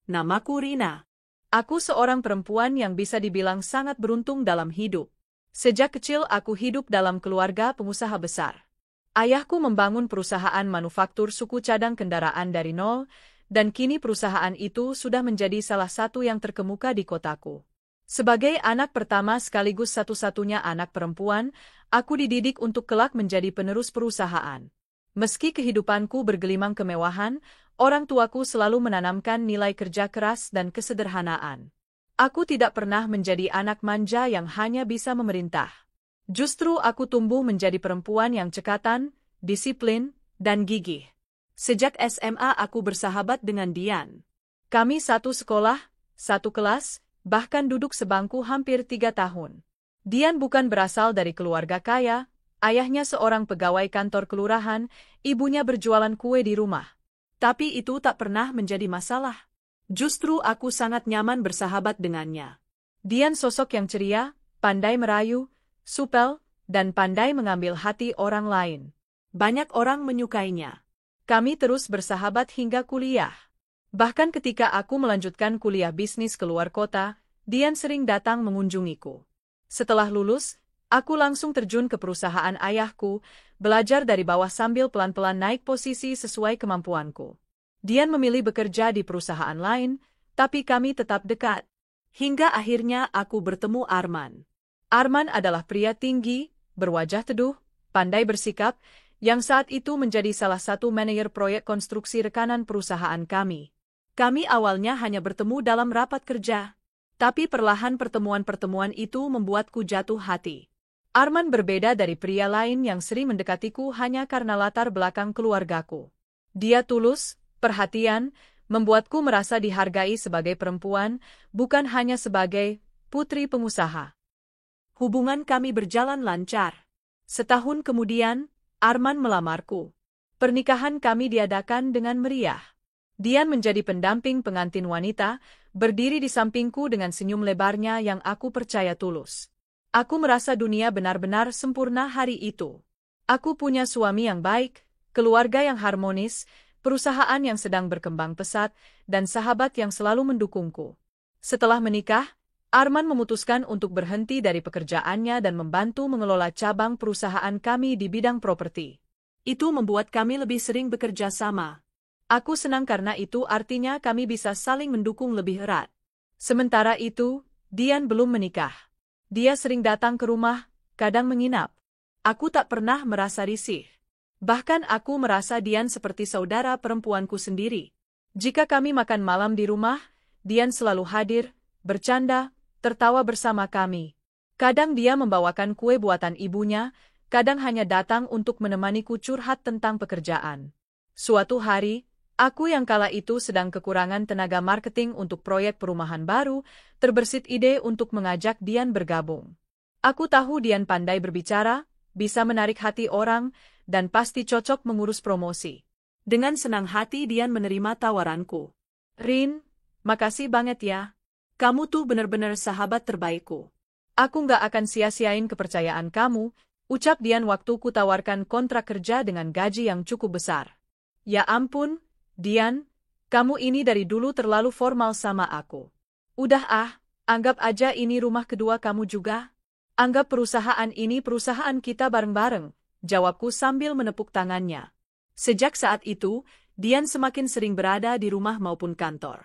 namaku Rina. Aku seorang perempuan yang bisa dibilang sangat beruntung dalam hidup. Sejak kecil aku hidup dalam keluarga pengusaha besar. Ayahku membangun perusahaan manufaktur suku cadang kendaraan dari nol, dan kini perusahaan itu sudah menjadi salah satu yang terkemuka di kotaku. Sebagai anak pertama sekaligus satu-satunya anak perempuan, aku dididik untuk kelak menjadi penerus perusahaan. Meski kehidupanku bergelimang kemewahan, orang tuaku selalu menanamkan nilai kerja keras dan kesederhanaan. Aku tidak pernah menjadi anak manja yang hanya bisa memerintah. Justru aku tumbuh menjadi perempuan yang cekatan, disiplin, dan gigih. Sejak SMA aku bersahabat dengan Dian. Kami satu sekolah, satu kelas, bahkan duduk sebangku hampir 3 tahun. Dian bukan berasal dari keluarga kaya, ayahnya seorang pegawai kantor kelurahan, ibunya berjualan kue di rumah. Tapi itu tak pernah menjadi masalah. Justru aku sangat nyaman bersahabat dengannya. Dian sosok yang ceria, pandai merayu, supel, dan pandai mengambil hati orang lain. Banyak orang menyukainya. Kami terus bersahabat hingga kuliah. Bahkan ketika aku melanjutkan kuliah bisnis keluar kota, Dian sering datang mengunjungiku. Setelah lulus, aku langsung terjun ke perusahaan ayahku, belajar dari bawah sambil pelan-pelan naik posisi sesuai kemampuanku. Dian memilih bekerja di perusahaan lain, tapi kami tetap dekat. Hingga akhirnya aku bertemu Arman. Arman adalah pria tinggi, berwajah teduh, pandai bersikap, yang saat itu menjadi salah satu manajer proyek konstruksi rekanan perusahaan kami. Kami awalnya hanya bertemu dalam rapat kerja, tapi perlahan pertemuan-pertemuan itu membuatku jatuh hati. Arman berbeda dari pria lain yang sering mendekatiku hanya karena latar belakang keluargaku. Dia tulus, perhatian, membuatku merasa dihargai sebagai perempuan, bukan hanya sebagai putri pengusaha. Hubungan kami berjalan lancar. Setahun kemudian, Arman melamarku. Pernikahan kami diadakan dengan meriah. Dian menjadi pendamping pengantin wanita, berdiri di sampingku dengan senyum lebarnya yang aku percaya tulus. Aku merasa dunia benar-benar sempurna hari itu. Aku punya suami yang baik, keluarga yang harmonis, perusahaan yang sedang berkembang pesat, dan sahabat yang selalu mendukungku. Setelah menikah, Arman memutuskan untuk berhenti dari pekerjaannya dan membantu mengelola cabang perusahaan kami di bidang properti. Itu membuat kami lebih sering bekerja sama. Aku senang karena itu artinya kami bisa saling mendukung lebih erat. Sementara itu, Dian belum menikah. Dia sering datang ke rumah, kadang menginap. Aku tak pernah merasa risih. Bahkan aku merasa Dian seperti saudara perempuanku sendiri. Jika kami makan malam di rumah, Dian selalu hadir, bercanda, tertawa bersama kami. Kadang dia membawakan kue buatan ibunya, kadang hanya datang untuk menemaniku curhat tentang pekerjaan. Suatu hari, aku yang kala itu sedang kekurangan tenaga marketing untuk proyek perumahan baru, terbersit ide untuk mengajak Dian bergabung. Aku tahu Dian pandai berbicara, bisa menarik hati orang, dan pasti cocok mengurus promosi. Dengan senang hati Dian menerima tawaranku. Rin, makasih banget ya. Kamu tuh bener-bener sahabat terbaikku. Aku nggak akan sia-siain kepercayaan kamu, ucap Dian waktu ku tawarkan kontrak kerja dengan gaji yang cukup besar. Ya ampun, Dian, kamu ini dari dulu terlalu formal sama aku. Udah anggap aja ini rumah kedua kamu juga. Anggap perusahaan ini perusahaan kita bareng-bareng, jawabku sambil menepuk tangannya. Sejak saat itu, Dian semakin sering berada di rumah maupun kantor.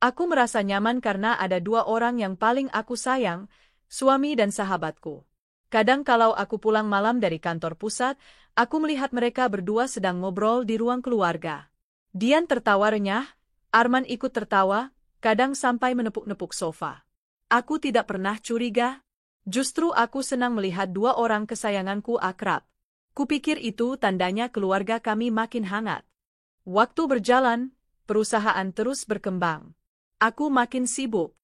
Aku merasa nyaman karena ada 2 orang yang paling aku sayang, suami dan sahabatku. Kadang kalau aku pulang malam dari kantor pusat, aku melihat mereka berdua sedang ngobrol di ruang keluarga. Dian tertawa renyah, Arman ikut tertawa, kadang sampai menepuk-nepuk sofa. Aku tidak pernah curiga. Justru aku senang melihat 2 orang kesayanganku akrab. Kupikir itu tandanya keluarga kami makin hangat. Waktu berjalan, perusahaan terus berkembang. Aku makin sibuk.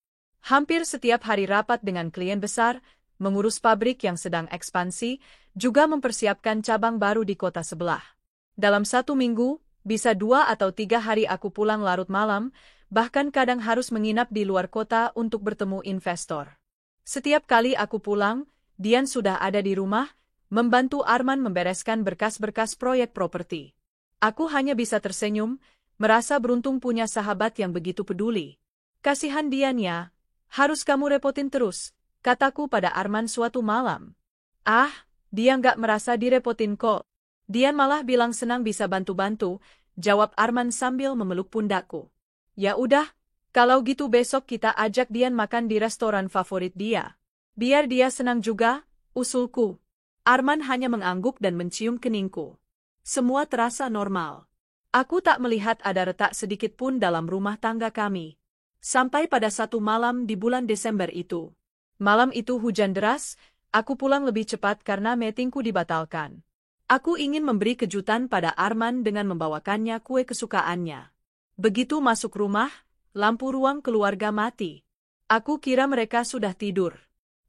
Hampir setiap hari rapat dengan klien besar, mengurus pabrik yang sedang ekspansi, juga mempersiapkan cabang baru di kota sebelah. Dalam 1 minggu, bisa 2 atau 3 hari aku pulang larut malam, bahkan kadang harus menginap di luar kota untuk bertemu investor. Setiap kali aku pulang, Dian sudah ada di rumah, membantu Arman membereskan berkas-berkas proyek properti. Aku hanya bisa tersenyum, Merasa beruntung punya sahabat yang begitu peduli. Kasihan Dian ya, harus kamu repotin terus, kataku pada Arman suatu malam. Ah, dia nggak merasa direpotin kok. Dian malah bilang senang bisa bantu-bantu, jawab Arman sambil memeluk pundakku. Ya udah, kalau gitu besok kita ajak Dian makan di restoran favorit dia. Biar dia senang juga, usulku. Arman hanya mengangguk dan mencium keningku. Semua terasa normal. Aku tak melihat ada retak sedikit pun dalam rumah tangga kami. Sampai pada satu malam di bulan Desember itu. Malam itu hujan deras, aku pulang lebih cepat karena meetingku dibatalkan. Aku ingin memberi kejutan pada Arman dengan membawakannya kue kesukaannya. Begitu masuk rumah, lampu ruang keluarga mati. Aku kira mereka sudah tidur.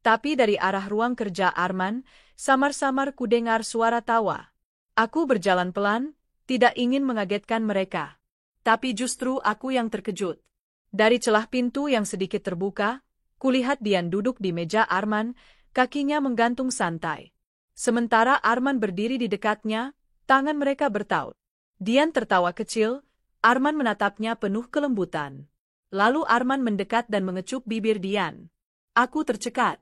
Tapi dari arah ruang kerja Arman, samar-samar kudengar suara tawa. Aku berjalan pelan, tidak ingin mengagetkan mereka. Tapi justru aku yang terkejut. Dari celah pintu yang sedikit terbuka, kulihat Dian duduk di meja Arman, kakinya menggantung santai. Sementara Arman berdiri di dekatnya, tangan mereka bertaut. Dian tertawa kecil, Arman menatapnya penuh kelembutan. Lalu Arman mendekat dan mengecup bibir Dian. Aku tercekat.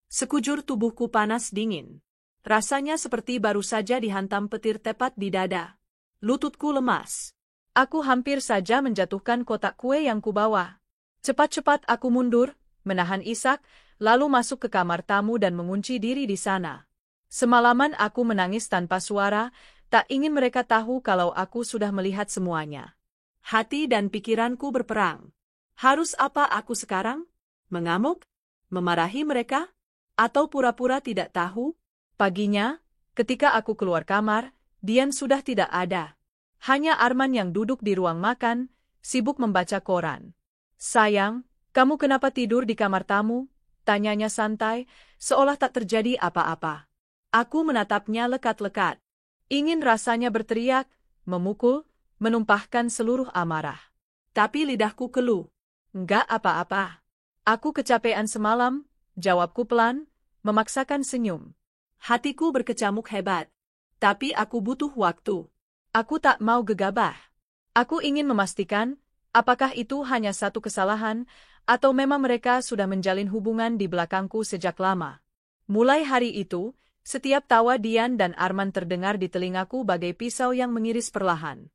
Sekujur tubuhku panas dingin. Rasanya seperti baru saja dihantam petir tepat di dada. Lututku lemas. Aku hampir saja menjatuhkan kotak kue yang kubawa. Cepat-cepat aku mundur, menahan isak, lalu masuk ke kamar tamu dan mengunci diri di sana. Semalaman aku menangis tanpa suara, tak ingin mereka tahu kalau aku sudah melihat semuanya. Hati dan pikiranku berperang. Harus apa aku sekarang? Mengamuk? Memarahi mereka? Atau pura-pura tidak tahu? Paginya, ketika aku keluar kamar, Dian sudah tidak ada. Hanya Arman yang duduk di ruang makan, sibuk membaca koran. Sayang, kamu kenapa tidur di kamar tamu? Tanyanya santai, seolah tak terjadi apa-apa. Aku menatapnya lekat-lekat. Ingin rasanya berteriak, memukul, menumpahkan seluruh amarah. Tapi lidahku keluh. Enggak apa-apa. Aku kecapean semalam, jawabku pelan, memaksakan senyum. Hatiku berkecamuk hebat. Tapi aku butuh waktu. Aku tak mau gegabah. Aku ingin memastikan, apakah itu hanya satu kesalahan, atau memang mereka sudah menjalin hubungan di belakangku sejak lama. Mulai hari itu, setiap tawa Dian dan Arman terdengar di telingaku bagai pisau yang mengiris perlahan.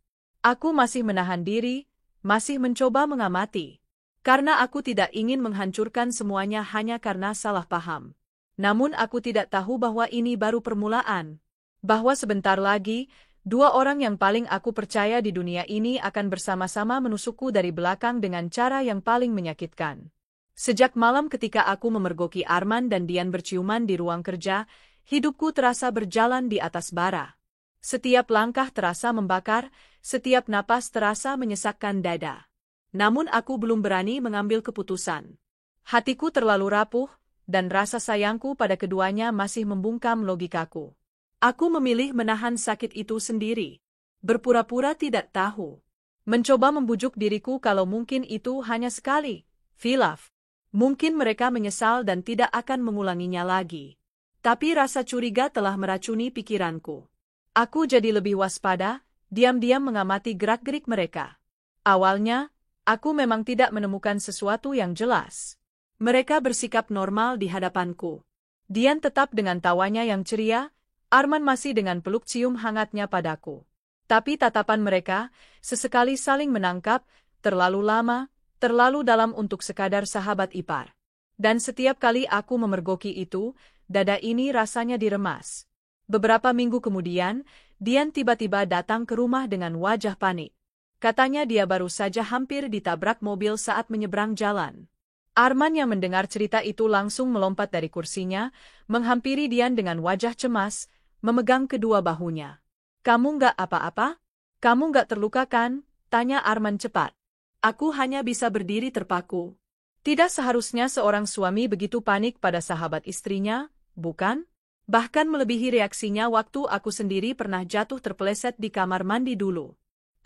Aku masih menahan diri, masih mencoba mengamati. Karena aku tidak ingin menghancurkan semuanya hanya karena salah paham. Namun aku tidak tahu bahwa ini baru permulaan. Bahwa sebentar lagi, dua orang yang paling aku percaya di dunia ini akan bersama-sama menusukku dari belakang dengan cara yang paling menyakitkan. Sejak malam ketika aku memergoki Arman dan Dian berciuman di ruang kerja, hidupku terasa berjalan di atas bara. Setiap langkah terasa membakar, setiap napas terasa menyesakkan dada. Namun aku belum berani mengambil keputusan. Hatiku terlalu rapuh, dan rasa sayangku pada keduanya masih membungkam logikaku. Aku memilih menahan sakit itu sendiri. Berpura-pura tidak tahu. Mencoba membujuk diriku kalau mungkin itu hanya sekali. Khilaf. Mungkin mereka menyesal dan tidak akan mengulanginya lagi. Tapi rasa curiga telah meracuni pikiranku. Aku jadi lebih waspada, diam-diam mengamati gerak-gerik mereka. Awalnya, aku memang tidak menemukan sesuatu yang jelas. Mereka bersikap normal di hadapanku. Dian tetap dengan tawanya yang ceria, Arman masih dengan peluk cium hangatnya padaku. Tapi tatapan mereka, sesekali saling menangkap, terlalu lama, terlalu dalam untuk sekadar sahabat ipar. Dan setiap kali aku memergoki itu, dada ini rasanya diremas. Beberapa minggu kemudian, Dian tiba-tiba datang ke rumah dengan wajah panik. Katanya dia baru saja hampir ditabrak mobil saat menyeberang jalan. Arman yang mendengar cerita itu langsung melompat dari kursinya, menghampiri Dian dengan wajah cemas, memegang kedua bahunya. Kamu nggak apa-apa? Kamu nggak terluka kan? Tanya Arman cepat. Aku hanya bisa berdiri terpaku. Tidak seharusnya seorang suami begitu panik pada sahabat istrinya, bukan? Bahkan melebihi reaksinya waktu aku sendiri pernah jatuh terpeleset di kamar mandi dulu.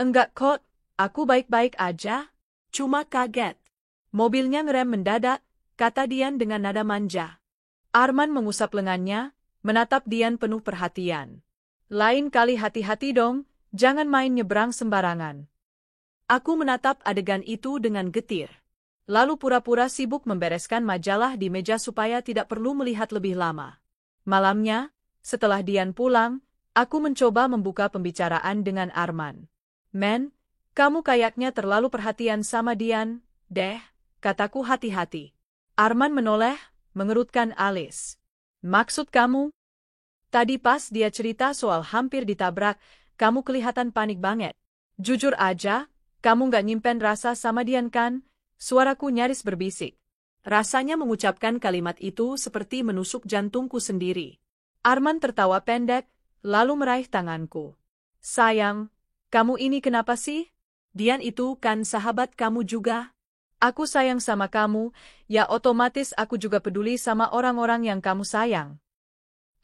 Enggak kok, aku baik-baik aja. Cuma kaget. Mobilnya ngerem mendadak, kata Dian dengan nada manja. Arman mengusap lengannya, menatap Dian penuh perhatian. Lain kali hati-hati dong, jangan main nyebrang sembarangan. Aku menatap adegan itu dengan getir. Lalu pura-pura sibuk membereskan majalah di meja supaya tidak perlu melihat lebih lama. Malamnya, setelah Dian pulang, aku mencoba membuka pembicaraan dengan Arman. "Men, kamu kayaknya terlalu perhatian sama Dian, deh," kataku hati-hati. Arman menoleh, mengerutkan alis. "Maksud kamu?" "Tadi pas dia cerita soal hampir ditabrak, kamu kelihatan panik banget. Jujur aja, kamu nggak nyimpen rasa sama Dian kan?" Suaraku nyaris berbisik. Rasanya mengucapkan kalimat itu seperti menusuk jantungku sendiri. Arman tertawa pendek, lalu meraih tanganku. "Sayang, kamu ini kenapa sih? Dian itu kan sahabat kamu juga. Aku sayang sama kamu, ya otomatis aku juga peduli sama orang-orang yang kamu sayang."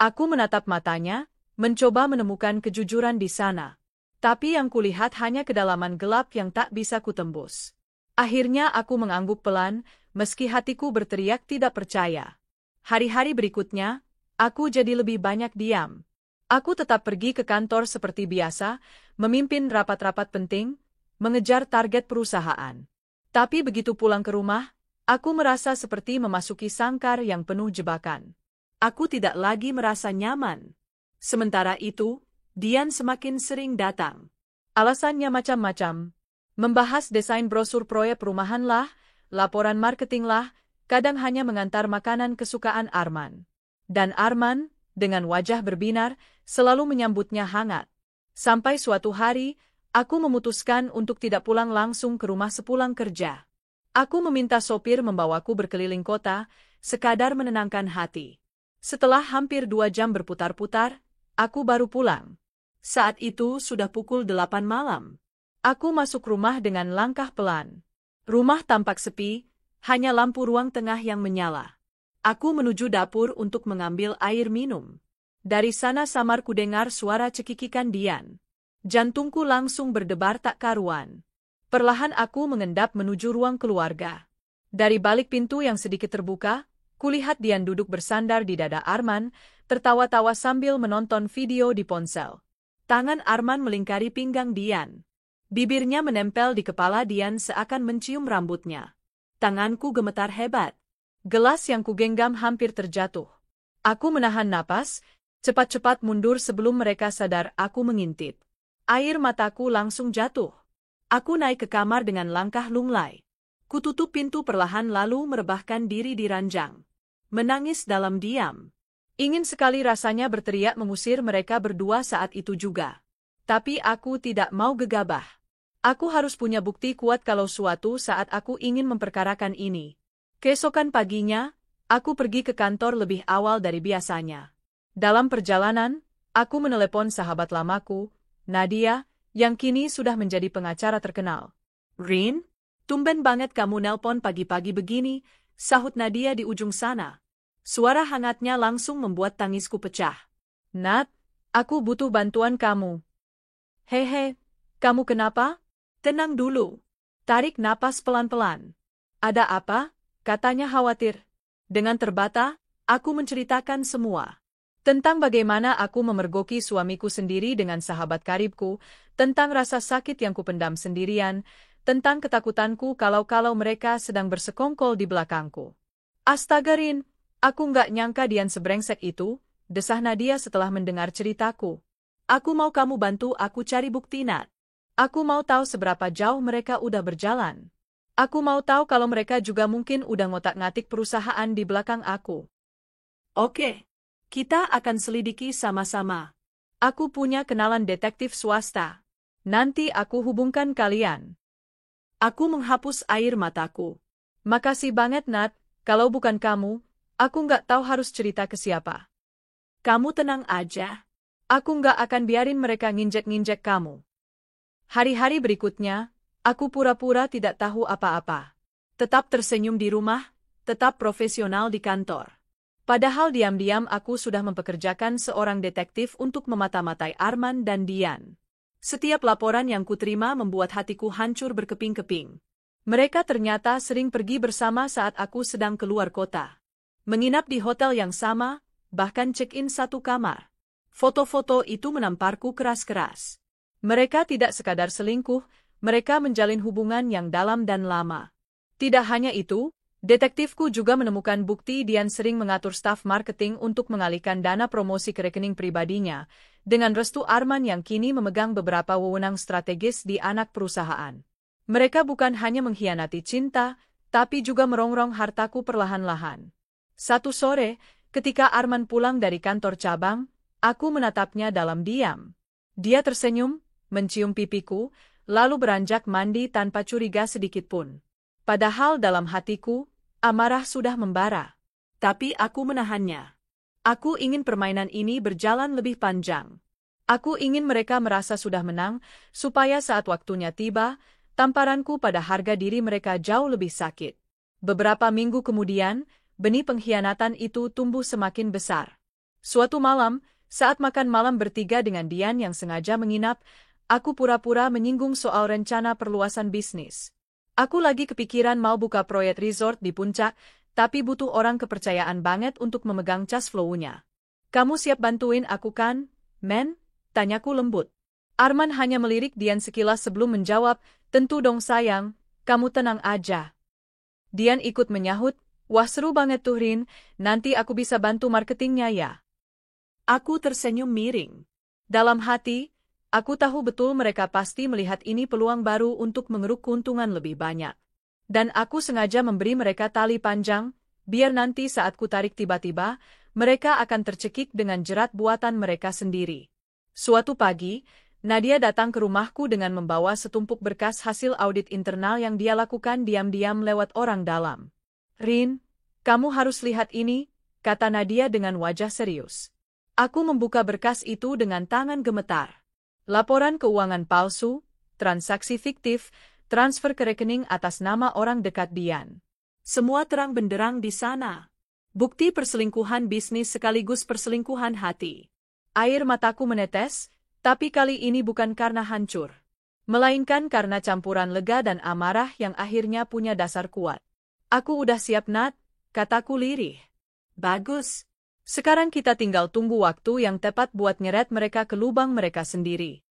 Aku menatap matanya, mencoba menemukan kejujuran di sana. Tapi yang kulihat hanya kedalaman gelap yang tak bisa kutembus. Akhirnya aku mengangguk pelan, meski hatiku berteriak tidak percaya. Hari-hari berikutnya, aku jadi lebih banyak diam. Aku tetap pergi ke kantor seperti biasa, memimpin rapat-rapat penting, mengejar target perusahaan. Tapi begitu pulang ke rumah, aku merasa seperti memasuki sangkar yang penuh jebakan. Aku tidak lagi merasa nyaman. Sementara itu, Dian semakin sering datang. Alasannya macam-macam. Membahas desain brosur proyek perumahan lah, laporan marketing lah, kadang hanya mengantar makanan kesukaan Arman. Dan Arman, dengan wajah berbinar, selalu menyambutnya hangat. Sampai suatu hari, aku memutuskan untuk tidak pulang langsung ke rumah sepulang kerja. Aku meminta sopir membawaku berkeliling kota, sekadar menenangkan hati. Setelah hampir 2 jam berputar-putar, aku baru pulang. Saat itu sudah pukul 8 malam. Aku masuk rumah dengan langkah pelan. Rumah tampak sepi, hanya lampu ruang tengah yang menyala. Aku menuju dapur untuk mengambil air minum. Dari sana samar ku dengar suara cekikikan Dian. Jantungku langsung berdebar tak karuan. Perlahan aku mengendap menuju ruang keluarga. Dari balik pintu yang sedikit terbuka, kulihat Dian duduk bersandar di dada Arman, tertawa-tawa sambil menonton video di ponsel. Tangan Arman melingkari pinggang Dian. Bibirnya menempel di kepala Dian seakan mencium rambutnya. Tanganku gemetar hebat. Gelas yang kugenggam hampir terjatuh. Aku menahan napas, cepat-cepat mundur sebelum mereka sadar aku mengintip. Air mataku langsung jatuh. Aku naik ke kamar dengan langkah lunglai. Kututup pintu perlahan lalu merebahkan diri di ranjang. Menangis dalam diam. Ingin sekali rasanya berteriak mengusir mereka berdua saat itu juga. Tapi aku tidak mau gegabah. Aku harus punya bukti kuat kalau suatu saat aku ingin memperkarakan ini. Keesokan paginya, aku pergi ke kantor lebih awal dari biasanya. Dalam perjalanan, aku menelepon sahabat lamaku, Nadia, yang kini sudah menjadi pengacara terkenal. "Rin, tumben banget kamu nelpon pagi-pagi begini," sahut Nadia di ujung sana. Suara hangatnya langsung membuat tangisku pecah. "Nat, aku butuh bantuan kamu." "Hehe, kamu kenapa? Tenang dulu. Tarik napas pelan-pelan." "Ada apa?" katanya khawatir. Dengan terbata, aku menceritakan semua. Tentang bagaimana aku memergoki suamiku sendiri dengan sahabat karibku, tentang rasa sakit yang kupendam sendirian, tentang ketakutanku kalau mereka sedang bersekongkol di belakangku. "Astaga Rin, aku nggak nyangka Dian sebrengsek itu," desah Nadia setelah mendengar ceritaku. "Aku mau kamu bantu aku cari bukti Nat. Aku mau tahu seberapa jauh mereka udah berjalan. Aku mau tahu kalau mereka juga mungkin udah ngotak-ngatik perusahaan di belakang aku." "Oke, kita akan selidiki sama-sama. Aku punya kenalan detektif swasta. Nanti aku hubungkan kalian." Aku menghapus air mataku. "Makasih banget Nat, kalau bukan kamu, aku nggak tahu harus cerita ke siapa." "Kamu tenang aja. Aku nggak akan biarin mereka nginjek-nginjek kamu." Hari-hari berikutnya, aku pura-pura tidak tahu apa-apa. Tetap tersenyum di rumah, tetap profesional di kantor. Padahal diam-diam aku sudah mempekerjakan seorang detektif untuk memata-matai Arman dan Dian. Setiap laporan yang kuterima membuat hatiku hancur berkeping-keping. Mereka ternyata sering pergi bersama saat aku sedang keluar kota. Menginap di hotel yang sama, bahkan check-in satu kamar. Foto-foto itu menamparku keras-keras. Mereka tidak sekadar selingkuh, mereka menjalin hubungan yang dalam dan lama. Tidak hanya itu, detektifku juga menemukan bukti Dian sering mengatur staf marketing untuk mengalihkan dana promosi ke rekening pribadinya, dengan restu Arman yang kini memegang beberapa wewenang strategis di anak perusahaan. Mereka bukan hanya mengkhianati cinta, tapi juga merongrong hartaku perlahan-lahan. Satu sore, ketika Arman pulang dari kantor cabang, aku menatapnya dalam diam. Dia tersenyum, mencium pipiku, lalu beranjak mandi tanpa curiga sedikitpun. Padahal dalam hatiku, amarah sudah membara. Tapi aku menahannya. Aku ingin permainan ini berjalan lebih panjang. Aku ingin mereka merasa sudah menang, supaya saat waktunya tiba, tamparanku pada harga diri mereka jauh lebih sakit. Beberapa minggu kemudian, benih pengkhianatan itu tumbuh semakin besar. Suatu malam, saat makan malam bertiga dengan Dian yang sengaja menginap, aku pura-pura menyinggung soal rencana perluasan bisnis. Aku lagi kepikiran mau buka proyek resort di puncak, tapi butuh orang kepercayaan banget untuk memegang cash flow-nya. "Kamu siap bantuin aku kan, men?" tanyaku lembut. Arman hanya melirik Dian sekilas sebelum menjawab, "Tentu dong sayang, kamu tenang aja." Dian ikut menyahut, "Wah seru banget tuh Rin, nanti aku bisa bantu marketingnya ya." Aku tersenyum miring. Dalam hati, aku tahu betul mereka pasti melihat ini peluang baru untuk mengeruk keuntungan lebih banyak. Dan aku sengaja memberi mereka tali panjang, biar nanti saat ku tarik tiba-tiba, mereka akan tercekik dengan jerat buatan mereka sendiri. Suatu pagi, Nadia datang ke rumahku dengan membawa setumpuk berkas hasil audit internal yang dia lakukan diam-diam lewat orang dalam. "Rin, kamu harus lihat ini," kata Nadia dengan wajah serius. Aku membuka berkas itu dengan tangan gemetar. Laporan keuangan palsu, transaksi fiktif, transfer ke rekening atas nama orang dekat Dian. Semua terang benderang di sana. Bukti perselingkuhan bisnis sekaligus perselingkuhan hati. Air mataku menetes, tapi kali ini bukan karena hancur, melainkan karena campuran lega dan amarah yang akhirnya punya dasar kuat. "Aku udah siap Nat," kataku lirih. "Bagus. Sekarang kita tinggal tunggu waktu yang tepat buat nyeret mereka ke lubang mereka sendiri."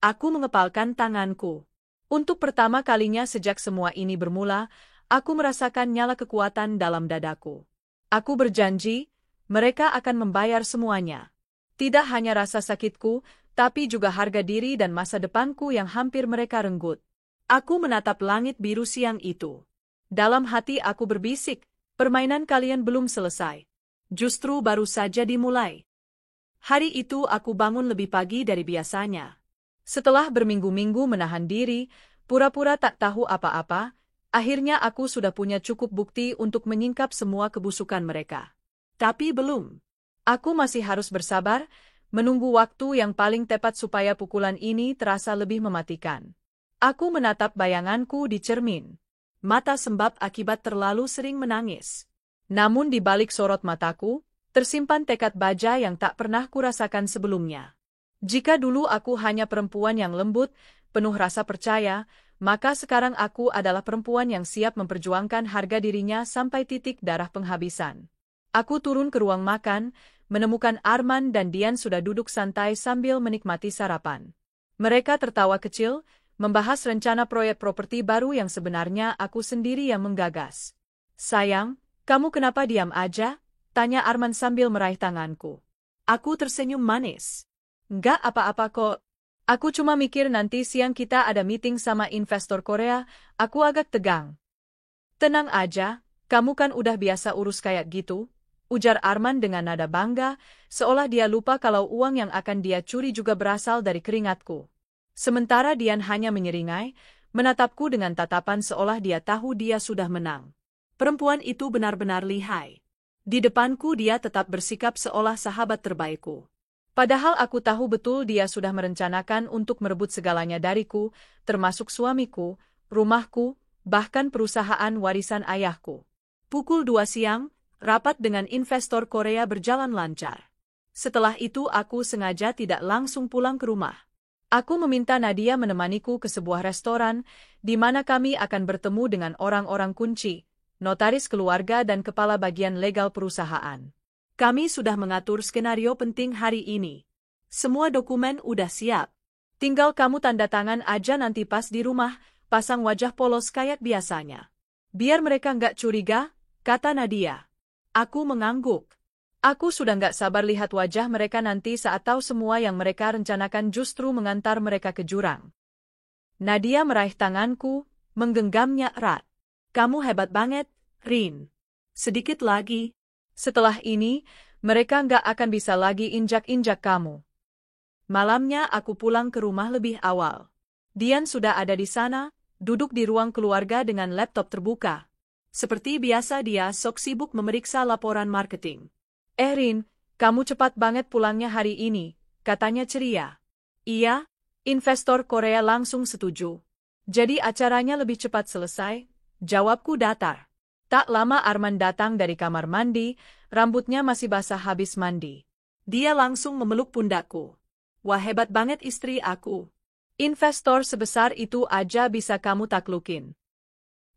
Aku mengepalkan tanganku. Untuk pertama kalinya sejak semua ini bermula, aku merasakan nyala kekuatan dalam dadaku. Aku berjanji, mereka akan membayar semuanya. Tidak hanya rasa sakitku, tapi juga harga diri dan masa depanku yang hampir mereka renggut. Aku menatap langit biru siang itu. Dalam hati aku berbisik, permainan kalian belum selesai. Justru baru saja dimulai. Hari itu aku bangun lebih pagi dari biasanya. Setelah berminggu-minggu menahan diri, pura-pura tak tahu apa-apa, akhirnya aku sudah punya cukup bukti untuk menyingkap semua kebusukan mereka. Tapi belum. Aku masih harus bersabar, menunggu waktu yang paling tepat supaya pukulan ini terasa lebih mematikan. Aku menatap bayanganku di cermin. Mata sembab akibat terlalu sering menangis. Namun di balik sorot mataku, tersimpan tekad baja yang tak pernah kurasakan sebelumnya. Jika dulu aku hanya perempuan yang lembut, penuh rasa percaya, maka sekarang aku adalah perempuan yang siap memperjuangkan harga dirinya sampai titik darah penghabisan. Aku turun ke ruang makan, menemukan Arman dan Dian sudah duduk santai sambil menikmati sarapan. Mereka tertawa kecil, membahas rencana proyek properti baru yang sebenarnya aku sendiri yang menggagas. "Sayang, kamu kenapa diam aja?" tanya Arman sambil meraih tanganku. Aku tersenyum manis. "Nggak apa-apa kok. Aku cuma mikir nanti siang kita ada meeting sama investor Korea, aku agak tegang." "Tenang aja, kamu kan udah biasa urus kayak gitu," ujar Arman dengan nada bangga, seolah dia lupa kalau uang yang akan dia curi juga berasal dari keringatku. Sementara Dian hanya menyeringai, menatapku dengan tatapan seolah dia tahu dia sudah menang. Perempuan itu benar-benar lihai. Di depanku dia tetap bersikap seolah sahabat terbaikku. Padahal aku tahu betul dia sudah merencanakan untuk merebut segalanya dariku, termasuk suamiku, rumahku, bahkan perusahaan warisan ayahku. Pukul 2 siang, rapat dengan investor Korea berjalan lancar. Setelah itu aku sengaja tidak langsung pulang ke rumah. Aku meminta Nadia menemaniku ke sebuah restoran, di mana kami akan bertemu dengan orang-orang kunci, notaris keluarga dan kepala bagian legal perusahaan. Kami sudah mengatur skenario penting hari ini. Semua dokumen udah siap. Tinggal kamu tanda tangan aja nanti pas di rumah, pasang wajah polos kayak biasanya. Biar mereka nggak curiga, kata Nadia. Aku mengangguk. Aku sudah nggak sabar lihat wajah mereka nanti saat tahu semua yang mereka rencanakan justru mengantar mereka ke jurang. Nadia meraih tanganku, menggenggamnya erat. Kamu hebat banget, Rin. Sedikit lagi. Setelah ini, mereka nggak akan bisa lagi injak-injak kamu. Malamnya aku pulang ke rumah lebih awal. Dian sudah ada di sana, duduk di ruang keluarga dengan laptop terbuka. Seperti biasa dia sok sibuk memeriksa laporan marketing. Rin, kamu cepat banget pulangnya hari ini, katanya ceria. Iya, investor Korea langsung setuju. Jadi acaranya lebih cepat selesai, jawabku datar. Tak lama Arman datang dari kamar mandi, rambutnya masih basah habis mandi. Dia langsung memeluk pundakku. Wah hebat banget istri aku. Investor sebesar itu aja bisa kamu taklukin.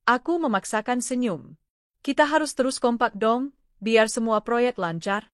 Aku memaksakan senyum. Kita harus terus kompak dong, biar semua proyek lancar.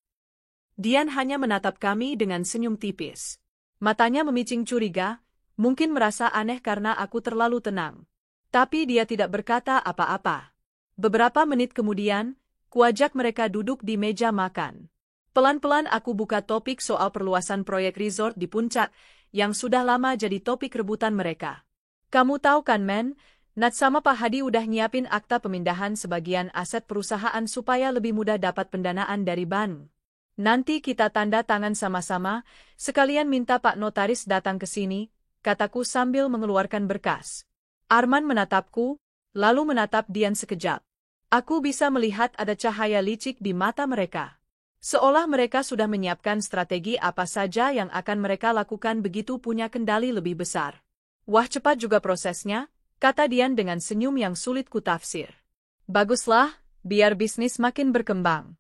Dian hanya menatap kami dengan senyum tipis. Matanya memicing curiga, mungkin merasa aneh karena aku terlalu tenang. Tapi dia tidak berkata apa-apa. Beberapa menit kemudian, kuajak mereka duduk di meja makan. Pelan-pelan aku buka topik soal perluasan proyek resort di Puncak, yang sudah lama jadi topik rebutan mereka. Kamu tahu kan men, Nat sama Pak Hadi udah nyiapin akta pemindahan sebagian aset perusahaan supaya lebih mudah dapat pendanaan dari bank. Nanti kita tanda tangan sama-sama, sekalian minta Pak Notaris datang ke sini, kataku sambil mengeluarkan berkas. Arman menatapku, lalu menatap Dian sekejap. Aku bisa melihat ada cahaya licik di mata mereka. Seolah mereka sudah menyiapkan strategi apa saja yang akan mereka lakukan begitu punya kendali lebih besar. Wah cepat juga prosesnya, kata Dian dengan senyum yang sulit kutafsir. Baguslah, biar bisnis makin berkembang.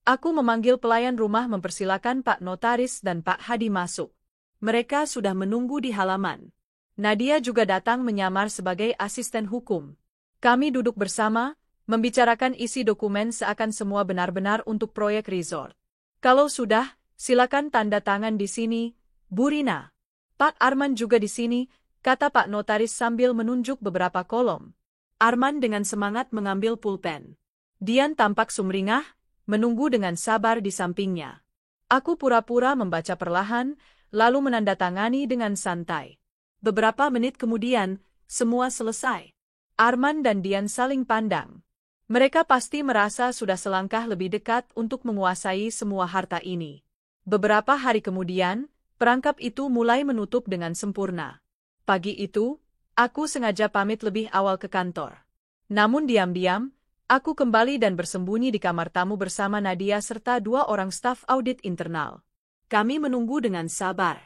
Aku memanggil pelayan rumah mempersilakan Pak Notaris dan Pak Hadi masuk. Mereka sudah menunggu di halaman. Nadia juga datang menyamar sebagai asisten hukum. Kami duduk bersama, membicarakan isi dokumen seakan semua benar-benar untuk proyek resort. Kalau sudah, silakan tanda tangan di sini, Bu Rina. Pak Arman juga di sini, kata Pak Notaris sambil menunjuk beberapa kolom. Arman dengan semangat mengambil pulpen. Dian tampak sumringah, menunggu dengan sabar di sampingnya. Aku pura-pura membaca perlahan, lalu menandatangani dengan santai. Beberapa menit kemudian, semua selesai. Arman dan Dian saling pandang. Mereka pasti merasa sudah selangkah lebih dekat untuk menguasai semua harta ini. Beberapa hari kemudian, perangkap itu mulai menutup dengan sempurna. Pagi itu, aku sengaja pamit lebih awal ke kantor. Namun diam-diam, aku kembali dan bersembunyi di kamar tamu bersama Nadia serta 2 orang staf audit internal. Kami menunggu dengan sabar.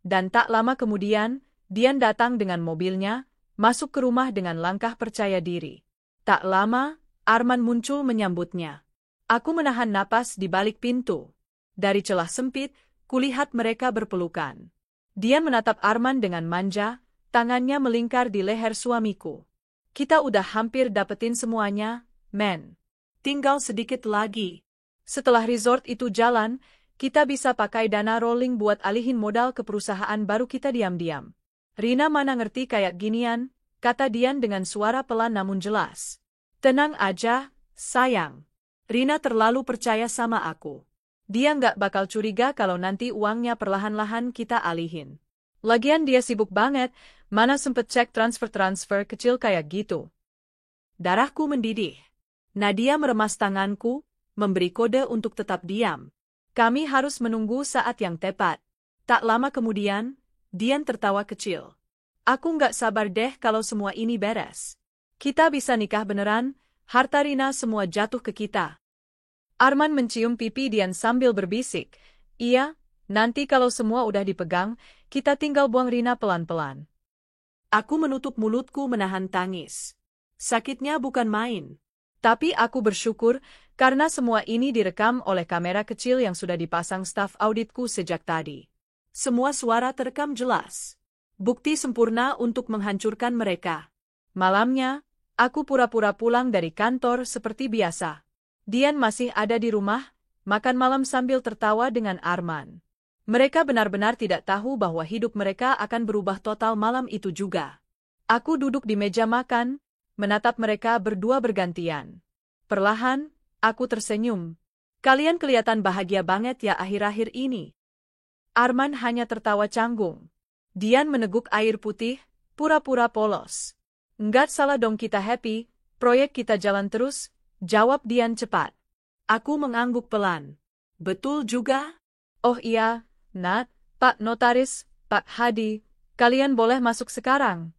Dan tak lama kemudian, Dian datang dengan mobilnya, masuk ke rumah dengan langkah percaya diri. Tak lama, Arman muncul menyambutnya. Aku menahan napas di balik pintu. Dari celah sempit, kulihat mereka berpelukan. Dian menatap Arman dengan manja, tangannya melingkar di leher suamiku. Kita udah hampir dapetin semuanya, men. Tinggal sedikit lagi. Setelah resort itu jalan, kita bisa pakai dana rolling buat alihin modal ke perusahaan baru kita diam-diam. Rina mana ngerti kayak ginian, kata Dian dengan suara pelan namun jelas. Tenang aja, sayang. Rina terlalu percaya sama aku. Dia nggak bakal curiga kalau nanti uangnya perlahan-lahan kita alihin. Lagian dia sibuk banget, mana sempet cek transfer-transfer kecil kayak gitu. Darahku mendidih. Nadia meremas tanganku, memberi kode untuk tetap diam. Kami harus menunggu saat yang tepat. Tak lama kemudian, Dian tertawa kecil. Aku nggak sabar deh kalau semua ini beres. Kita bisa nikah beneran, harta Rina semua jatuh ke kita. Arman mencium pipi Dian sambil berbisik, iya, nanti kalau semua udah dipegang, kita tinggal buang Rina pelan-pelan. Aku menutup mulutku menahan tangis. Sakitnya bukan main. Tapi aku bersyukur, karena semua ini direkam oleh kamera kecil yang sudah dipasang staf auditku sejak tadi. Semua suara terekam jelas. Bukti sempurna untuk menghancurkan mereka. Malamnya, aku pura-pura pulang dari kantor seperti biasa. Dian masih ada di rumah, makan malam sambil tertawa dengan Arman. Mereka benar-benar tidak tahu bahwa hidup mereka akan berubah total malam itu juga. Aku duduk di meja makan, menatap mereka berdua bergantian. Perlahan, aku tersenyum. Kalian kelihatan bahagia banget ya akhir-akhir ini. Arman hanya tertawa canggung. Dian meneguk air putih, pura-pura polos. Nggak salah dong kita happy, proyek kita jalan terus, jawab Dian cepat. Aku mengangguk pelan. Betul juga? Oh iya, Nat, Pak Notaris, Pak Hadi, kalian boleh masuk sekarang.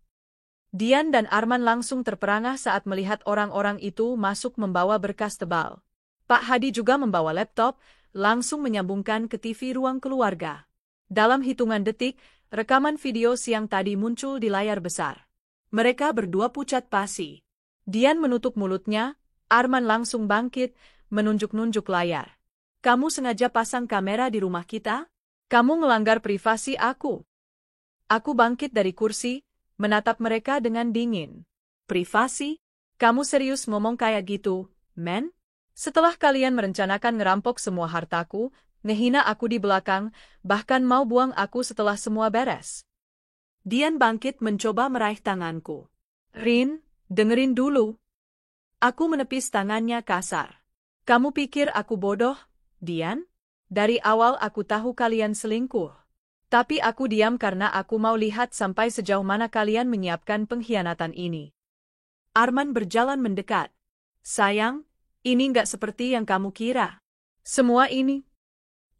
Dian dan Arman langsung terperangah saat melihat orang-orang itu masuk membawa berkas tebal. Pak Hadi juga membawa laptop, langsung menyambungkan ke TV ruang keluarga. Dalam hitungan detik, rekaman video siang tadi muncul di layar besar. Mereka berdua pucat pasi. Dian menutup mulutnya, Arman langsung bangkit, menunjuk-nunjuk layar. Kamu sengaja pasang kamera di rumah kita? Kamu melanggar privasi aku. Aku bangkit dari kursi, menatap mereka dengan dingin. Privasi? Kamu serius ngomong kayak gitu, men? Setelah kalian merencanakan ngerampok semua hartaku, ngehina aku di belakang, bahkan mau buang aku setelah semua beres. Dian bangkit mencoba meraih tanganku. Rin, dengerin dulu. Aku menepis tangannya kasar. Kamu pikir aku bodoh, Dian? Dari awal aku tahu kalian selingkuh. Tapi aku diam karena aku mau lihat sampai sejauh mana kalian menyiapkan pengkhianatan ini. Arman berjalan mendekat. Sayang, ini nggak seperti yang kamu kira. Semua ini.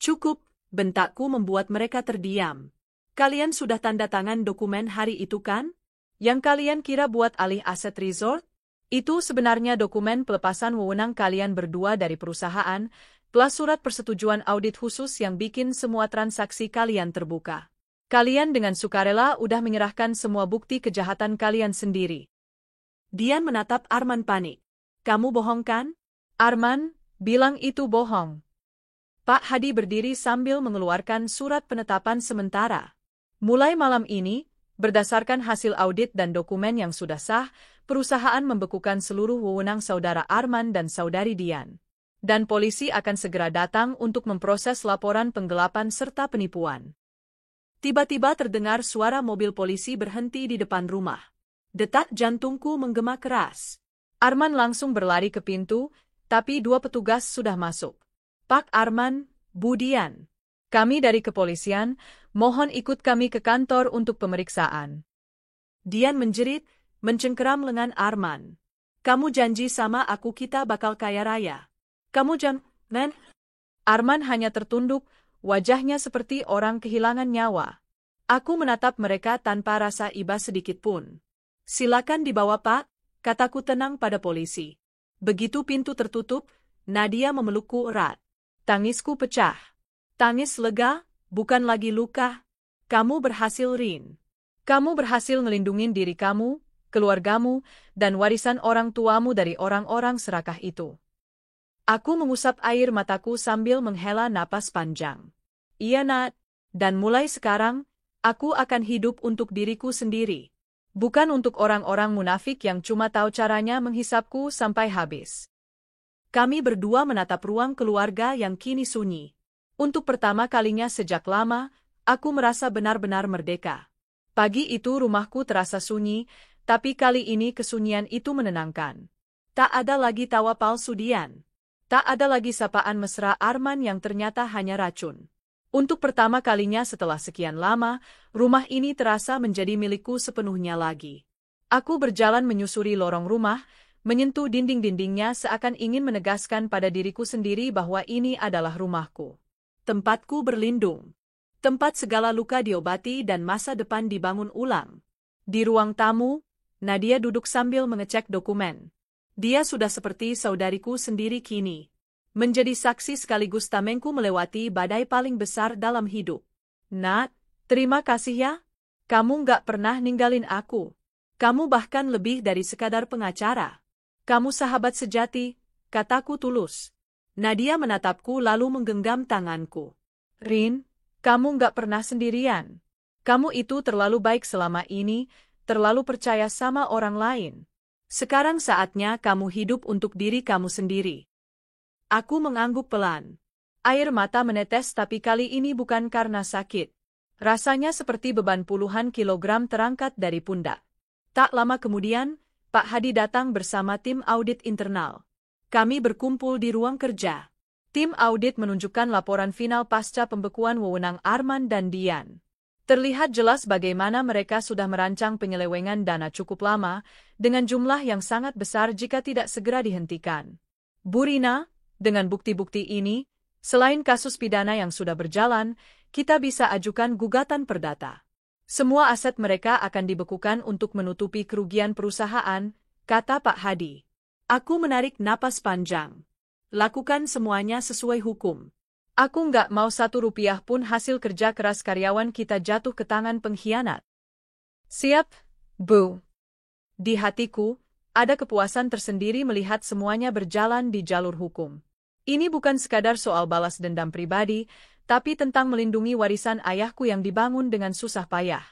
Cukup, bentakku membuat mereka terdiam. Kalian sudah tanda tangan dokumen hari itu kan? Yang kalian kira buat alih aset resort? Itu sebenarnya dokumen pelepasan wewenang kalian berdua dari perusahaan, plus surat persetujuan audit khusus yang bikin semua transaksi kalian terbuka. Kalian dengan sukarela udah menyerahkan semua bukti kejahatan kalian sendiri. Dian menatap Arman panik. Kamu bohong kan? Arman, bilang itu bohong. Pak Hadi berdiri sambil mengeluarkan surat penetapan sementara. Mulai malam ini, berdasarkan hasil audit dan dokumen yang sudah sah, perusahaan membekukan seluruh wewenang saudara Arman dan saudari Dian. Dan polisi akan segera datang untuk memproses laporan penggelapan serta penipuan. Tiba-tiba terdengar suara mobil polisi berhenti di depan rumah. Detak jantungku menggema keras. Arman langsung berlari ke pintu, tapi dua petugas sudah masuk. Pak Arman, Bu Dian. Kami dari kepolisian, mohon ikut kami ke kantor untuk pemeriksaan. Dian menjerit, mencengkeram lengan Arman. Kamu janji sama aku kita bakal kaya raya. Kamu men? Arman hanya tertunduk, wajahnya seperti orang kehilangan nyawa. Aku menatap mereka tanpa rasa iba sedikit pun. Silakan dibawa Pak, kataku tenang pada polisi. Begitu pintu tertutup, Nadia memelukku erat. Tangisku pecah. Tangis lega, bukan lagi luka. Kamu berhasil, Rin. Kamu berhasil ngelindungin diri kamu, keluargamu, dan warisan orang tuamu dari orang-orang serakah itu. Aku mengusap air mataku sambil menghela napas panjang. Iya, Nat. Dan mulai sekarang, aku akan hidup untuk diriku sendiri. Bukan untuk orang-orang munafik yang cuma tahu caranya menghisapku sampai habis. Kami berdua menatap ruang keluarga yang kini sunyi. Untuk pertama kalinya sejak lama, aku merasa benar-benar merdeka. Pagi itu rumahku terasa sunyi, tapi kali ini kesunyian itu menenangkan. Tak ada lagi tawa palsu Dian. Tak ada lagi sapaan mesra Arman yang ternyata hanya racun. Untuk pertama kalinya setelah sekian lama, rumah ini terasa menjadi milikku sepenuhnya lagi. Aku berjalan menyusuri lorong rumah, menyentuh dinding-dindingnya seakan ingin menegaskan pada diriku sendiri bahwa ini adalah rumahku. Tempatku berlindung. Tempat segala luka diobati dan masa depan dibangun ulang. Di ruang tamu, Nadia duduk sambil mengecek dokumen. Dia sudah seperti saudariku sendiri kini. Menjadi saksi sekaligus tamengku melewati badai paling besar dalam hidup. Nat, terima kasih ya. Kamu nggak pernah ninggalin aku. Kamu bahkan lebih dari sekadar pengacara. Kamu sahabat sejati, kataku tulus. Nadia menatapku lalu menggenggam tanganku. Rin, kamu nggak pernah sendirian. Kamu itu terlalu baik selama ini, terlalu percaya sama orang lain. Sekarang saatnya kamu hidup untuk diri kamu sendiri. Aku mengangguk pelan. Air mata menetes tapi kali ini bukan karena sakit. Rasanya seperti beban puluhan kilogram terangkat dari pundak. Tak lama kemudian, Pak Hadi datang bersama tim audit internal. Kami berkumpul di ruang kerja. Tim audit menunjukkan laporan final pasca pembekuan wewenang Arman dan Dian. Terlihat jelas bagaimana mereka sudah merancang penyelewengan dana cukup lama, dengan jumlah yang sangat besar jika tidak segera dihentikan. Bu Rina, dengan bukti-bukti ini, selain kasus pidana yang sudah berjalan, kita bisa ajukan gugatan perdata. Semua aset mereka akan dibekukan untuk menutupi kerugian perusahaan, kata Pak Hadi. Aku menarik napas panjang. Lakukan semuanya sesuai hukum. Aku nggak mau 1 rupiah pun hasil kerja keras karyawan kita jatuh ke tangan pengkhianat. Siap, Bu. Di hatiku, ada kepuasan tersendiri melihat semuanya berjalan di jalur hukum. Ini bukan sekadar soal balas dendam pribadi, tapi tentang melindungi warisan ayahku yang dibangun dengan susah payah.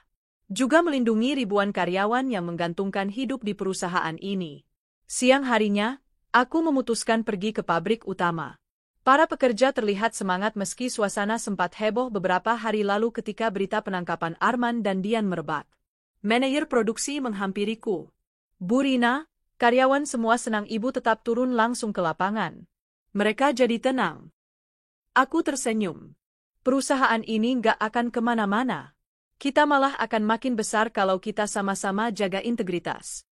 Juga melindungi ribuan karyawan yang menggantungkan hidup di perusahaan ini. Siang harinya, aku memutuskan pergi ke pabrik utama. Para pekerja terlihat semangat meski suasana sempat heboh beberapa hari lalu ketika berita penangkapan Arman dan Dian merebak. Manajer produksi menghampiriku. Bu Rina, karyawan semua senang ibu tetap turun langsung ke lapangan. Mereka jadi tenang. Aku tersenyum. Perusahaan ini nggak akan kemana-mana. Kita malah akan makin besar kalau kita sama-sama jaga integritas.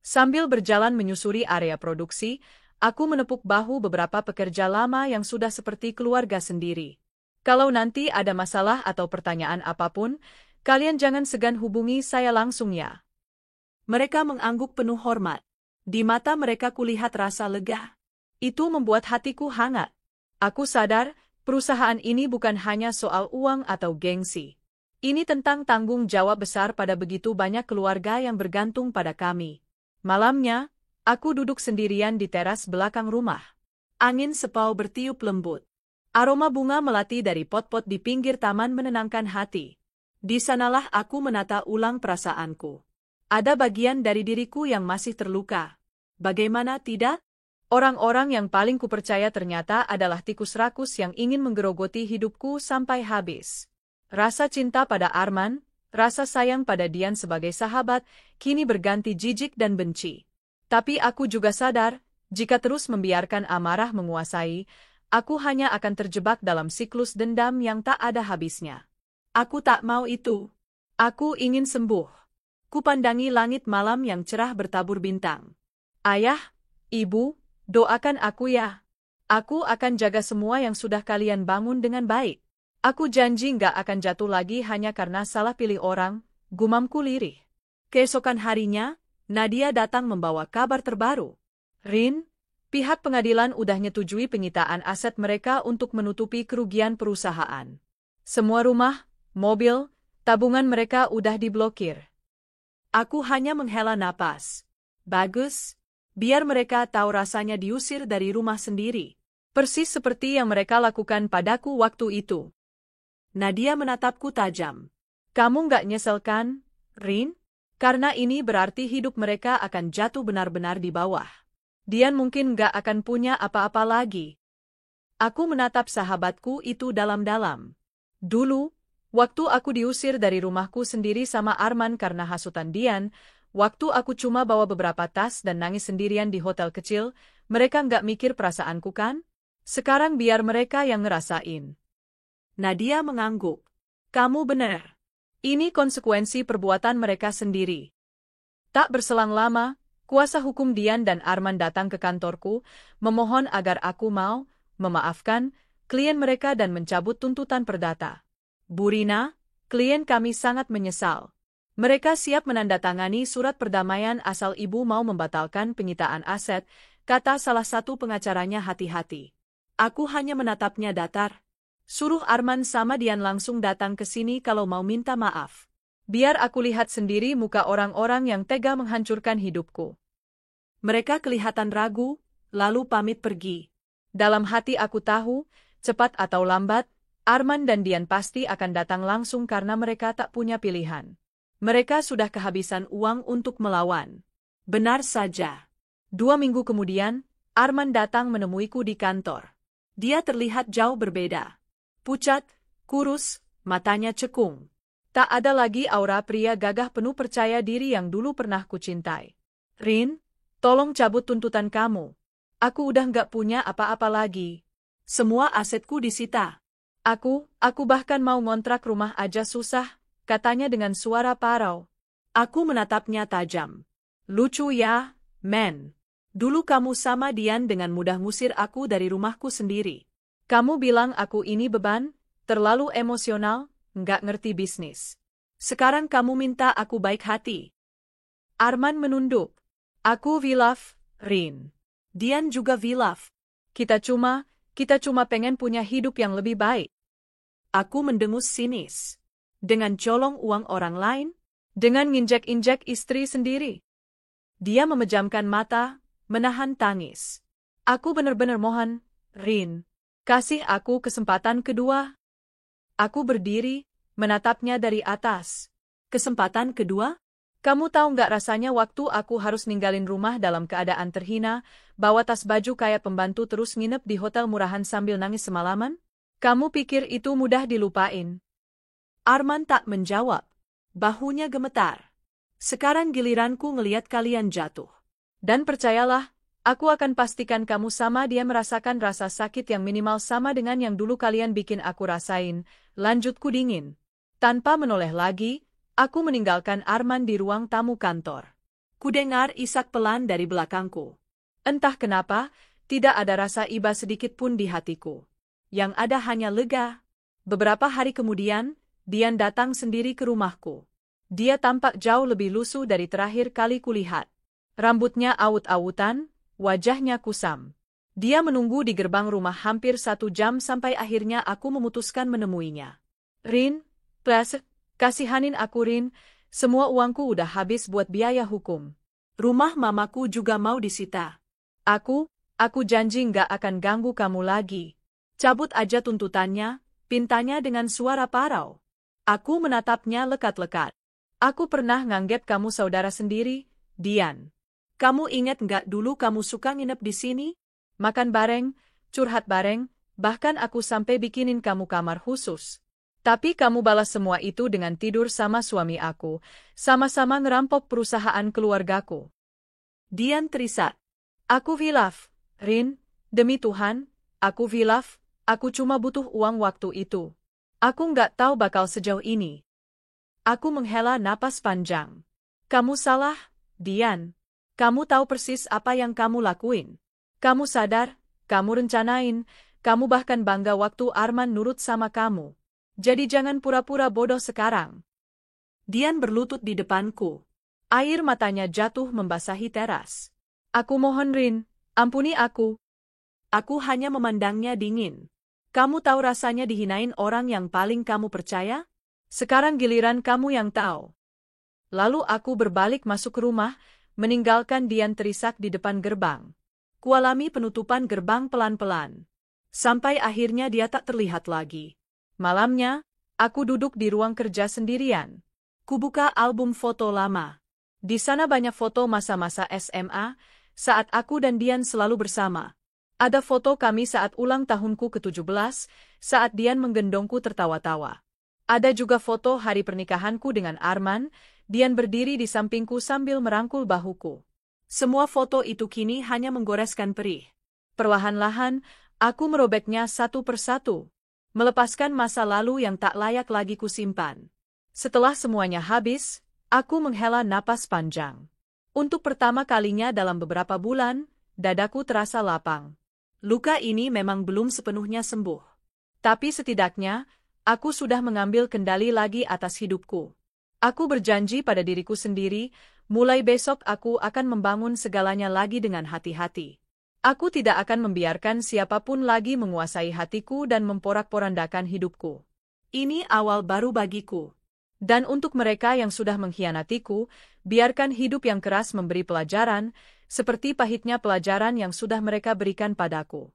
Sambil berjalan menyusuri area produksi, aku menepuk bahu beberapa pekerja lama yang sudah seperti keluarga sendiri. Kalau nanti ada masalah atau pertanyaan apapun, kalian jangan segan hubungi saya langsung ya. Mereka mengangguk penuh hormat. Di mata mereka kulihat rasa lega. Itu membuat hatiku hangat. Aku sadar, perusahaan ini bukan hanya soal uang atau gengsi. Ini tentang tanggung jawab besar pada begitu banyak keluarga yang bergantung pada kami. Malamnya, aku duduk sendirian di teras belakang rumah. Angin sepau bertiup lembut. Aroma bunga melati dari pot-pot di pinggir taman menenangkan hati. Di sanalah aku menata ulang perasaanku. Ada bagian dari diriku yang masih terluka. Bagaimana tidak? Orang-orang yang paling kupercaya ternyata adalah tikus rakus yang ingin menggerogoti hidupku sampai habis. Rasa cinta pada Arman, rasa sayang pada Dian sebagai sahabat, kini berganti jijik dan benci. Tapi aku juga sadar, jika terus membiarkan amarah menguasai, aku hanya akan terjebak dalam siklus dendam yang tak ada habisnya. Aku tak mau itu. Aku ingin sembuh. Kupandangi langit malam yang cerah bertabur bintang. Ayah, Ibu, doakan aku ya. Aku akan jaga semua yang sudah kalian bangun dengan baik. Aku janji nggak akan jatuh lagi hanya karena salah pilih orang, gumamku lirih. Keesokan harinya, Nadia datang membawa kabar terbaru. Rin, pihak pengadilan udah nyetujui penyitaan aset mereka untuk menutupi kerugian perusahaan. Semua rumah, mobil, tabungan mereka udah diblokir. Aku hanya menghela napas. Bagus. Biar mereka tahu rasanya diusir dari rumah sendiri. Persis seperti yang mereka lakukan padaku waktu itu. Nadia menatapku tajam. Kamu nggak nyesel kan, Rin? Karena ini berarti hidup mereka akan jatuh benar-benar di bawah. Dian mungkin nggak akan punya apa-apa lagi. Aku menatap sahabatku itu dalam-dalam. Dulu, waktu aku diusir dari rumahku sendiri sama Arman karena hasutan Dian, waktu aku cuma bawa beberapa tas dan nangis sendirian di hotel kecil, mereka nggak mikir perasaanku kan? Sekarang biar mereka yang ngerasain. Nadia mengangguk. Kamu benar. Ini konsekuensi perbuatan mereka sendiri. Tak berselang lama, kuasa hukum Dian dan Arman datang ke kantorku, memohon agar aku mau memaafkan klien mereka dan mencabut tuntutan perdata. Bu Rina, klien kami sangat menyesal. Mereka siap menandatangani surat perdamaian asal ibu mau membatalkan penyitaan aset, kata salah satu pengacaranya hati-hati. Aku hanya menatapnya datar. Suruh Arman sama Dian langsung datang ke sini kalau mau minta maaf. Biar aku lihat sendiri muka orang-orang yang tega menghancurkan hidupku. Mereka kelihatan ragu, lalu pamit pergi. Dalam hati aku tahu, cepat atau lambat, Arman dan Dian pasti akan datang langsung karena mereka tak punya pilihan. Mereka sudah kehabisan uang untuk melawan. Benar saja. 2 minggu kemudian, Arman datang menemuiku di kantor. Dia terlihat jauh berbeda. Pucat, kurus, matanya cekung. Tak ada lagi aura pria gagah penuh percaya diri yang dulu pernah kucintai. Rin, tolong cabut tuntutan kamu. Aku udah nggak punya apa-apa lagi. Semua asetku disita. Aku bahkan mau ngontrak rumah aja susah, katanya dengan suara parau. Aku menatapnya tajam. Lucu ya, men. Dulu kamu sama Dian dengan mudah ngusir aku dari rumahku sendiri. Kamu bilang aku ini beban, terlalu emosional, nggak ngerti bisnis. Sekarang kamu minta aku baik hati. Arman menunduk. Aku wilaf, Rin. Dian juga wilaf. Kita cuma pengen punya hidup yang lebih baik. Aku mendengus sinis. Dengan colong uang orang lain? Dengan nginjek-injek istri sendiri? Dia memejamkan mata, menahan tangis. Aku benar-benar mohon, Rin. Kasih aku kesempatan kedua. Aku berdiri, menatapnya dari atas. Kesempatan kedua? Kamu tahu nggak rasanya waktu aku harus ninggalin rumah dalam keadaan terhina, bawa tas baju kayak pembantu terus nginep di hotel murahan sambil nangis semalaman? Kamu pikir itu mudah dilupain? Arman tak menjawab. Bahunya gemetar. Sekarang giliranku ngeliat kalian jatuh. Dan percayalah, aku akan pastikan kamu sama dia merasakan rasa sakit yang minimal sama dengan yang dulu kalian bikin aku rasain, lanjutku dingin. Tanpa menoleh lagi, aku meninggalkan Arman di ruang tamu kantor. Kudengar isak pelan dari belakangku. Entah kenapa, tidak ada rasa iba sedikit pun di hatiku. Yang ada hanya lega. Beberapa hari kemudian, Dian datang sendiri ke rumahku. Dia tampak jauh lebih lusuh dari terakhir kali kulihat. Rambutnya awut-awutan, wajahnya kusam. Dia menunggu di gerbang rumah hampir 1 jam sampai akhirnya aku memutuskan menemuinya. Rin, please, kasihanin aku Rin, semua uangku udah habis buat biaya hukum. Rumah mamaku juga mau disita. Aku janji nggak akan ganggu kamu lagi. Cabut aja tuntutannya, pintanya dengan suara parau. Aku menatapnya lekat-lekat. Aku pernah nganggep kamu saudara sendiri, Dian. Kamu ingat nggak dulu kamu suka nginep di sini? Makan bareng, curhat bareng, bahkan aku sampai bikinin kamu kamar khusus. Tapi kamu balas semua itu dengan tidur sama suami aku, sama-sama ngerampok perusahaan keluargaku. Dian terisak. Aku hilaf, Rin, demi Tuhan, aku hilaf, aku cuma butuh uang waktu itu. Aku nggak tahu bakal sejauh ini. Aku menghela napas panjang. Kamu salah, Dian. Kamu tahu persis apa yang kamu lakuin. Kamu sadar, kamu rencanain, kamu bahkan bangga waktu Arman nurut sama kamu. Jadi jangan pura-pura bodoh sekarang. Dian berlutut di depanku. Air matanya jatuh membasahi teras. Aku mohon Rin, ampuni aku. Aku hanya memandangnya dingin. Kamu tahu rasanya dihinain orang yang paling kamu percaya? Sekarang giliran kamu yang tahu. Lalu aku berbalik masuk ke rumah, meninggalkan Dian terisak di depan gerbang. Kualami penutupan gerbang pelan-pelan. Sampai akhirnya dia tak terlihat lagi. Malamnya, aku duduk di ruang kerja sendirian. Kubuka album foto lama. Di sana banyak foto masa-masa SMA, saat aku dan Dian selalu bersama. Ada foto kami saat ulang tahunku ke-17, saat Dian menggendongku tertawa-tawa. Ada juga foto hari pernikahanku dengan Arman, Dian berdiri di sampingku sambil merangkul bahuku. Semua foto itu kini hanya menggoreskan perih. Perlahan-lahan, aku merobeknya satu persatu, melepaskan masa lalu yang tak layak lagi kusimpan. Setelah semuanya habis, aku menghela napas panjang. Untuk pertama kalinya dalam beberapa bulan, dadaku terasa lapang. Luka ini memang belum sepenuhnya sembuh. Tapi setidaknya, aku sudah mengambil kendali lagi atas hidupku. Aku berjanji pada diriku sendiri, mulai besok aku akan membangun segalanya lagi dengan hati-hati. Aku tidak akan membiarkan siapapun lagi menguasai hatiku dan memporak-porandakan hidupku. Ini awal baru bagiku. Dan untuk mereka yang sudah mengkhianatiku, biarkan hidup yang keras memberi pelajaran, seperti pahitnya pelajaran yang sudah mereka berikan padaku.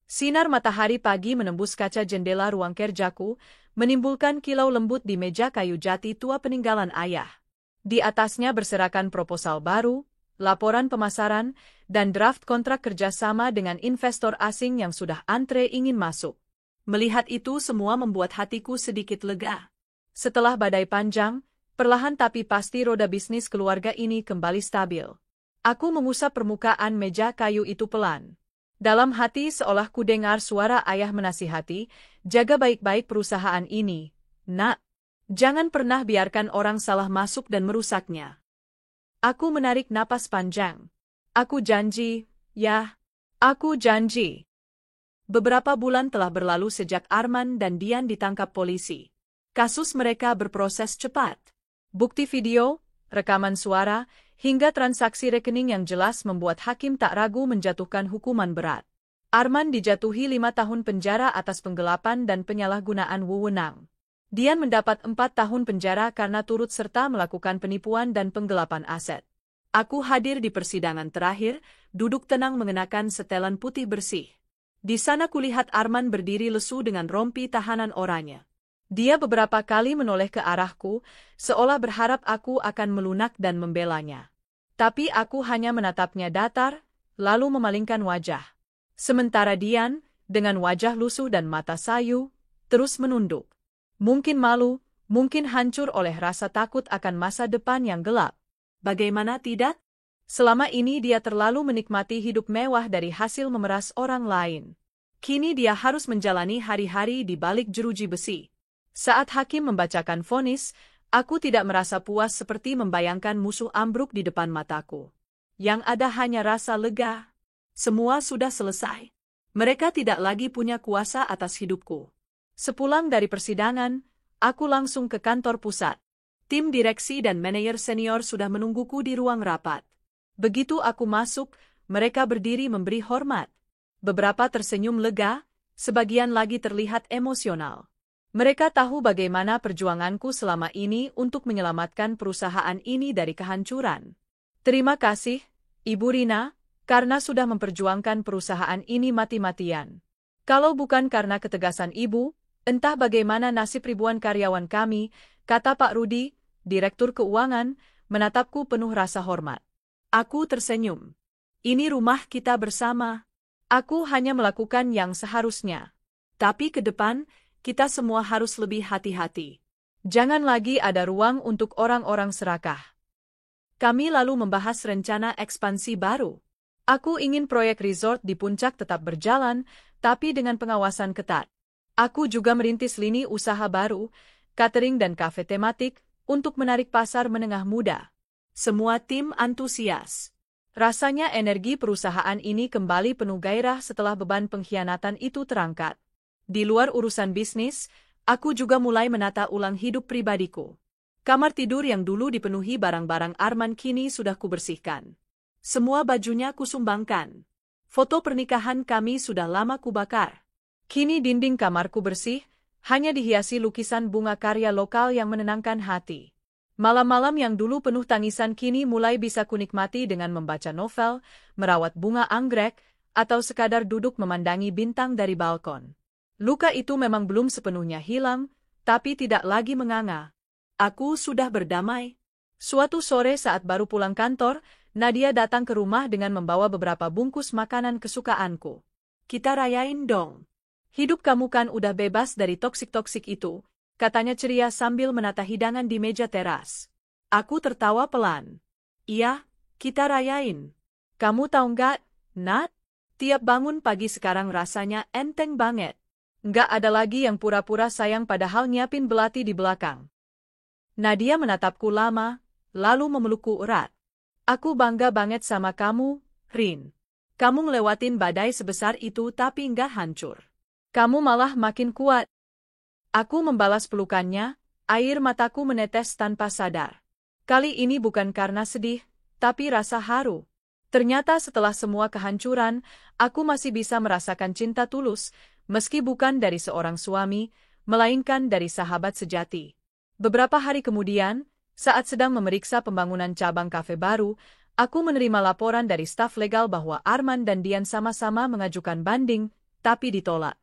Sinar matahari pagi menembus kaca jendela ruang kerjaku, menimbulkan kilau lembut di meja kayu jati tua peninggalan ayah. Di atasnya berserakan proposal baru, laporan pemasaran, dan draft kontrak kerjasama dengan investor asing yang sudah antre ingin masuk. Melihat itu semua membuat hatiku sedikit lega. Setelah badai panjang, perlahan tapi pasti roda bisnis keluarga ini kembali stabil. Aku mengusap permukaan meja kayu itu pelan. Dalam hati seolah ku dengar suara ayah menasihati, jaga baik-baik perusahaan ini, nak. Jangan pernah biarkan orang salah masuk dan merusaknya. Aku menarik napas panjang. Aku janji, ya. Aku janji. Beberapa bulan telah berlalu sejak Arman dan Dian ditangkap polisi. Kasus mereka berproses cepat. Bukti video, rekaman suara, hingga transaksi rekening yang jelas membuat hakim tak ragu menjatuhkan hukuman berat. Arman dijatuhi 5 tahun penjara atas penggelapan dan penyalahgunaan wewenang. Dian mendapat 4 tahun penjara karena turut serta melakukan penipuan dan penggelapan aset. Aku hadir di persidangan terakhir, duduk tenang mengenakan setelan putih bersih. Di sana kulihat Arman berdiri lesu dengan rompi tahanan oranye. Dia beberapa kali menoleh ke arahku, seolah berharap aku akan melunak dan membelanya. Tapi aku hanya menatapnya datar, lalu memalingkan wajah. Sementara Dian, dengan wajah lusuh dan mata sayu, terus menunduk. Mungkin malu, mungkin hancur oleh rasa takut akan masa depan yang gelap. Bagaimana tidak? Selama ini dia terlalu menikmati hidup mewah dari hasil memeras orang lain. Kini dia harus menjalani hari-hari di balik jeruji besi. Saat hakim membacakan vonis, aku tidak merasa puas seperti membayangkan musuh ambruk di depan mataku. Yang ada hanya rasa lega. Semua sudah selesai. Mereka tidak lagi punya kuasa atas hidupku. Sepulang dari persidangan, aku langsung ke kantor pusat. Tim direksi dan manajer senior sudah menungguku di ruang rapat. Begitu aku masuk, mereka berdiri memberi hormat. Beberapa tersenyum lega, sebagian lagi terlihat emosional. Mereka tahu bagaimana perjuanganku selama ini untuk menyelamatkan perusahaan ini dari kehancuran. Terima kasih, Ibu Rina, karena sudah memperjuangkan perusahaan ini mati-matian. Kalau bukan karena ketegasan Ibu, entah bagaimana nasib ribuan karyawan kami, kata Pak Rudi, Direktur Keuangan, menatapku penuh rasa hormat. Aku tersenyum. Ini rumah kita bersama. Aku hanya melakukan yang seharusnya. Tapi ke depan, kita semua harus lebih hati-hati. Jangan lagi ada ruang untuk orang-orang serakah. Kami lalu membahas rencana ekspansi baru. Aku ingin proyek resort di Puncak tetap berjalan, tapi dengan pengawasan ketat. Aku juga merintis lini usaha baru, catering dan kafe tematik, untuk menarik pasar menengah muda. Semua tim antusias. Rasanya energi perusahaan ini kembali penuh gairah setelah beban pengkhianatan itu terangkat. Di luar urusan bisnis, aku juga mulai menata ulang hidup pribadiku. Kamar tidur yang dulu dipenuhi barang-barang Arman kini sudah kubersihkan. Semua bajunya kusumbangkan. Foto pernikahan kami sudah lama kubakar. Kini dinding kamarku bersih, hanya dihiasi lukisan bunga karya lokal yang menenangkan hati. Malam-malam yang dulu penuh tangisan kini mulai bisa kunikmati dengan membaca novel, merawat bunga anggrek, atau sekadar duduk memandangi bintang dari balkon. Luka itu memang belum sepenuhnya hilang, tapi tidak lagi menganga. Aku sudah berdamai. Suatu sore saat baru pulang kantor, Nadia datang ke rumah dengan membawa beberapa bungkus makanan kesukaanku. Kita rayain dong. Hidup kamu kan udah bebas dari toksik-toksik itu, katanya ceria sambil menata hidangan di meja teras. Aku tertawa pelan. Iya, kita rayain. Kamu tahu nggak, Nat? Tiap bangun pagi sekarang rasanya enteng banget. Nggak ada lagi yang pura-pura sayang padahal nyiapin belati di belakang. Nadia menatapku lama, lalu memelukku erat. Aku bangga banget sama kamu, Rin. Kamu ngelewatin badai sebesar itu tapi nggak hancur. Kamu malah makin kuat. Aku membalas pelukannya, air mataku menetes tanpa sadar. Kali ini bukan karena sedih, tapi rasa haru. Ternyata setelah semua kehancuran, aku masih bisa merasakan cinta tulus, meski bukan dari seorang suami, melainkan dari sahabat sejati. Beberapa hari kemudian, saat sedang memeriksa pembangunan cabang kafe baru, aku menerima laporan dari staf legal bahwa Arman dan Dian sama-sama mengajukan banding, tapi ditolak.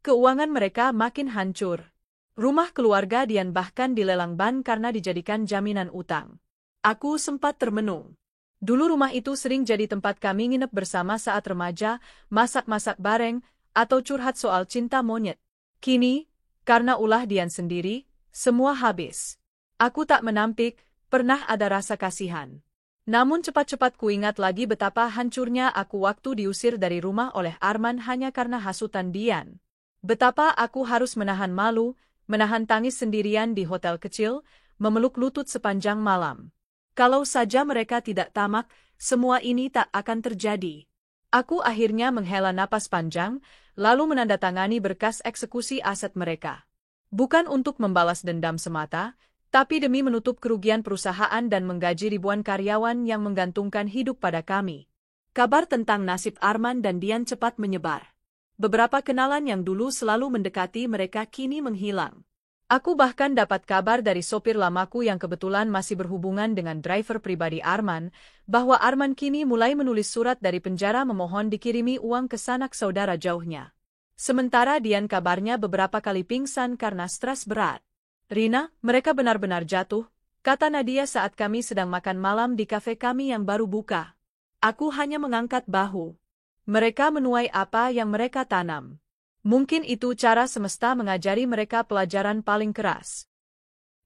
Keuangan mereka makin hancur. Rumah keluarga Dian bahkan dilelang ban karena dijadikan jaminan utang. Aku sempat termenung. Dulu rumah itu sering jadi tempat kami nginep bersama saat remaja, masak-masak bareng, atau curhat soal cinta monyet. Kini, karena ulah Dian sendiri, semua habis. Aku tak menampik, pernah ada rasa kasihan. Namun cepat-cepat kuingat lagi betapa hancurnya aku waktu diusir dari rumah oleh Arman hanya karena hasutan Dian. Betapa aku harus menahan malu, menahan tangis sendirian di hotel kecil, memeluk lutut sepanjang malam. Kalau saja mereka tidak tamak, semua ini tak akan terjadi. Aku akhirnya menghela napas panjang, lalu menandatangani berkas eksekusi aset mereka. Bukan untuk membalas dendam semata, tapi demi menutup kerugian perusahaan dan menggaji ribuan karyawan yang menggantungkan hidup pada kami. Kabar tentang nasib Arman dan Dian cepat menyebar. Beberapa kenalan yang dulu selalu mendekati mereka kini menghilang. Aku bahkan dapat kabar dari sopir lamaku yang kebetulan masih berhubungan dengan driver pribadi Arman, bahwa Arman kini mulai menulis surat dari penjara memohon dikirimi uang ke sanak saudara jauhnya. Sementara Dian kabarnya beberapa kali pingsan karena stres berat. "Rina, mereka benar-benar jatuh," kata Nadia saat kami sedang makan malam di kafe kami yang baru buka. Aku hanya mengangkat bahu. Mereka menuai apa yang mereka tanam. Mungkin itu cara semesta mengajari mereka pelajaran paling keras.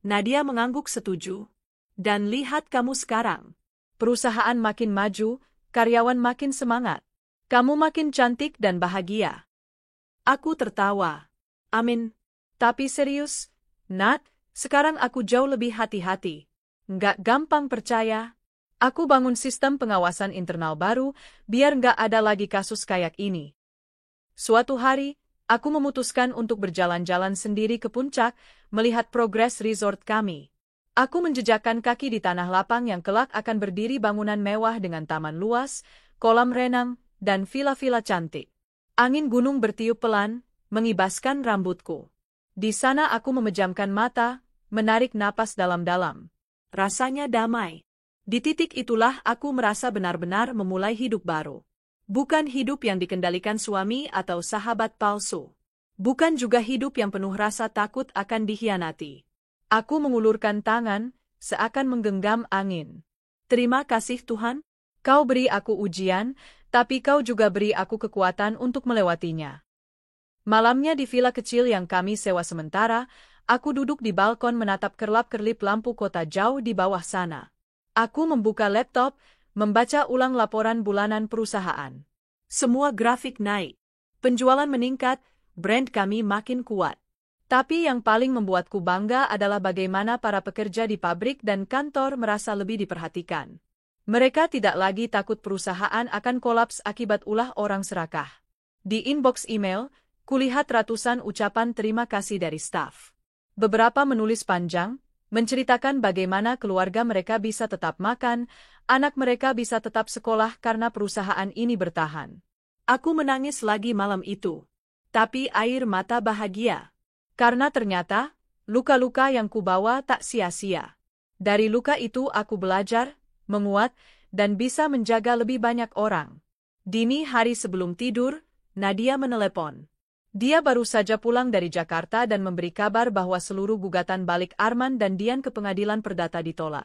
Nadia mengangguk setuju. Dan lihat kamu sekarang. Perusahaan makin maju, karyawan makin semangat. Kamu makin cantik dan bahagia. Aku tertawa. Amin. Tapi serius, Nat, sekarang aku jauh lebih hati-hati. Nggak gampang percaya. Aku bangun sistem pengawasan internal baru, biar nggak ada lagi kasus kayak ini. Suatu hari, aku memutuskan untuk berjalan-jalan sendiri ke puncak, melihat progres resort kami. Aku menjejakkan kaki di tanah lapang yang kelak akan berdiri bangunan mewah dengan taman luas, kolam renang, dan villa-villa cantik. Angin gunung bertiup pelan, mengibaskan rambutku. Di sana aku memejamkan mata, menarik napas dalam-dalam. Rasanya damai. Di titik itulah aku merasa benar-benar memulai hidup baru. Bukan hidup yang dikendalikan suami atau sahabat palsu. Bukan juga hidup yang penuh rasa takut akan dikhianati. Aku mengulurkan tangan, seakan menggenggam angin. Terima kasih Tuhan, Kau beri aku ujian, tapi Kau juga beri aku kekuatan untuk melewatinya. Malamnya di villa kecil yang kami sewa sementara, aku duduk di balkon menatap kerlap-kerlip lampu kota jauh di bawah sana. Aku membuka laptop, membaca ulang laporan bulanan perusahaan. Semua grafik naik. Penjualan meningkat, brand kami makin kuat. Tapi yang paling membuatku bangga adalah bagaimana para pekerja di pabrik dan kantor merasa lebih diperhatikan. Mereka tidak lagi takut perusahaan akan kolaps akibat ulah orang serakah. Di inbox email, kulihat ratusan ucapan terima kasih dari staf. Beberapa menulis panjang, menceritakan bagaimana keluarga mereka bisa tetap makan, anak mereka bisa tetap sekolah karena perusahaan ini bertahan. Aku menangis lagi malam itu. Tapi air mata bahagia. Karena ternyata, luka-luka yang kubawa tak sia-sia. Dari luka itu aku belajar, menguat, dan bisa menjaga lebih banyak orang. Dini hari sebelum tidur, Nadia menelepon. Dia baru saja pulang dari Jakarta dan memberi kabar bahwa seluruh gugatan balik Arman dan Dian ke pengadilan perdata ditolak.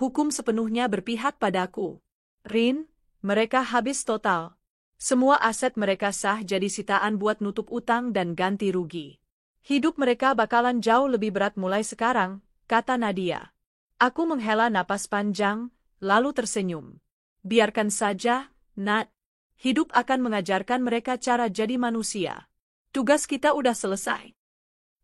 Hukum sepenuhnya berpihak padaku. Rin, mereka habis total. Semua aset mereka sah jadi sitaan buat nutup utang dan ganti rugi. Hidup mereka bakalan jauh lebih berat mulai sekarang, kata Nadia. Aku menghela napas panjang, lalu tersenyum. Biarkan saja, Nat. Hidup akan mengajarkan mereka cara jadi manusia. Tugas kita udah selesai.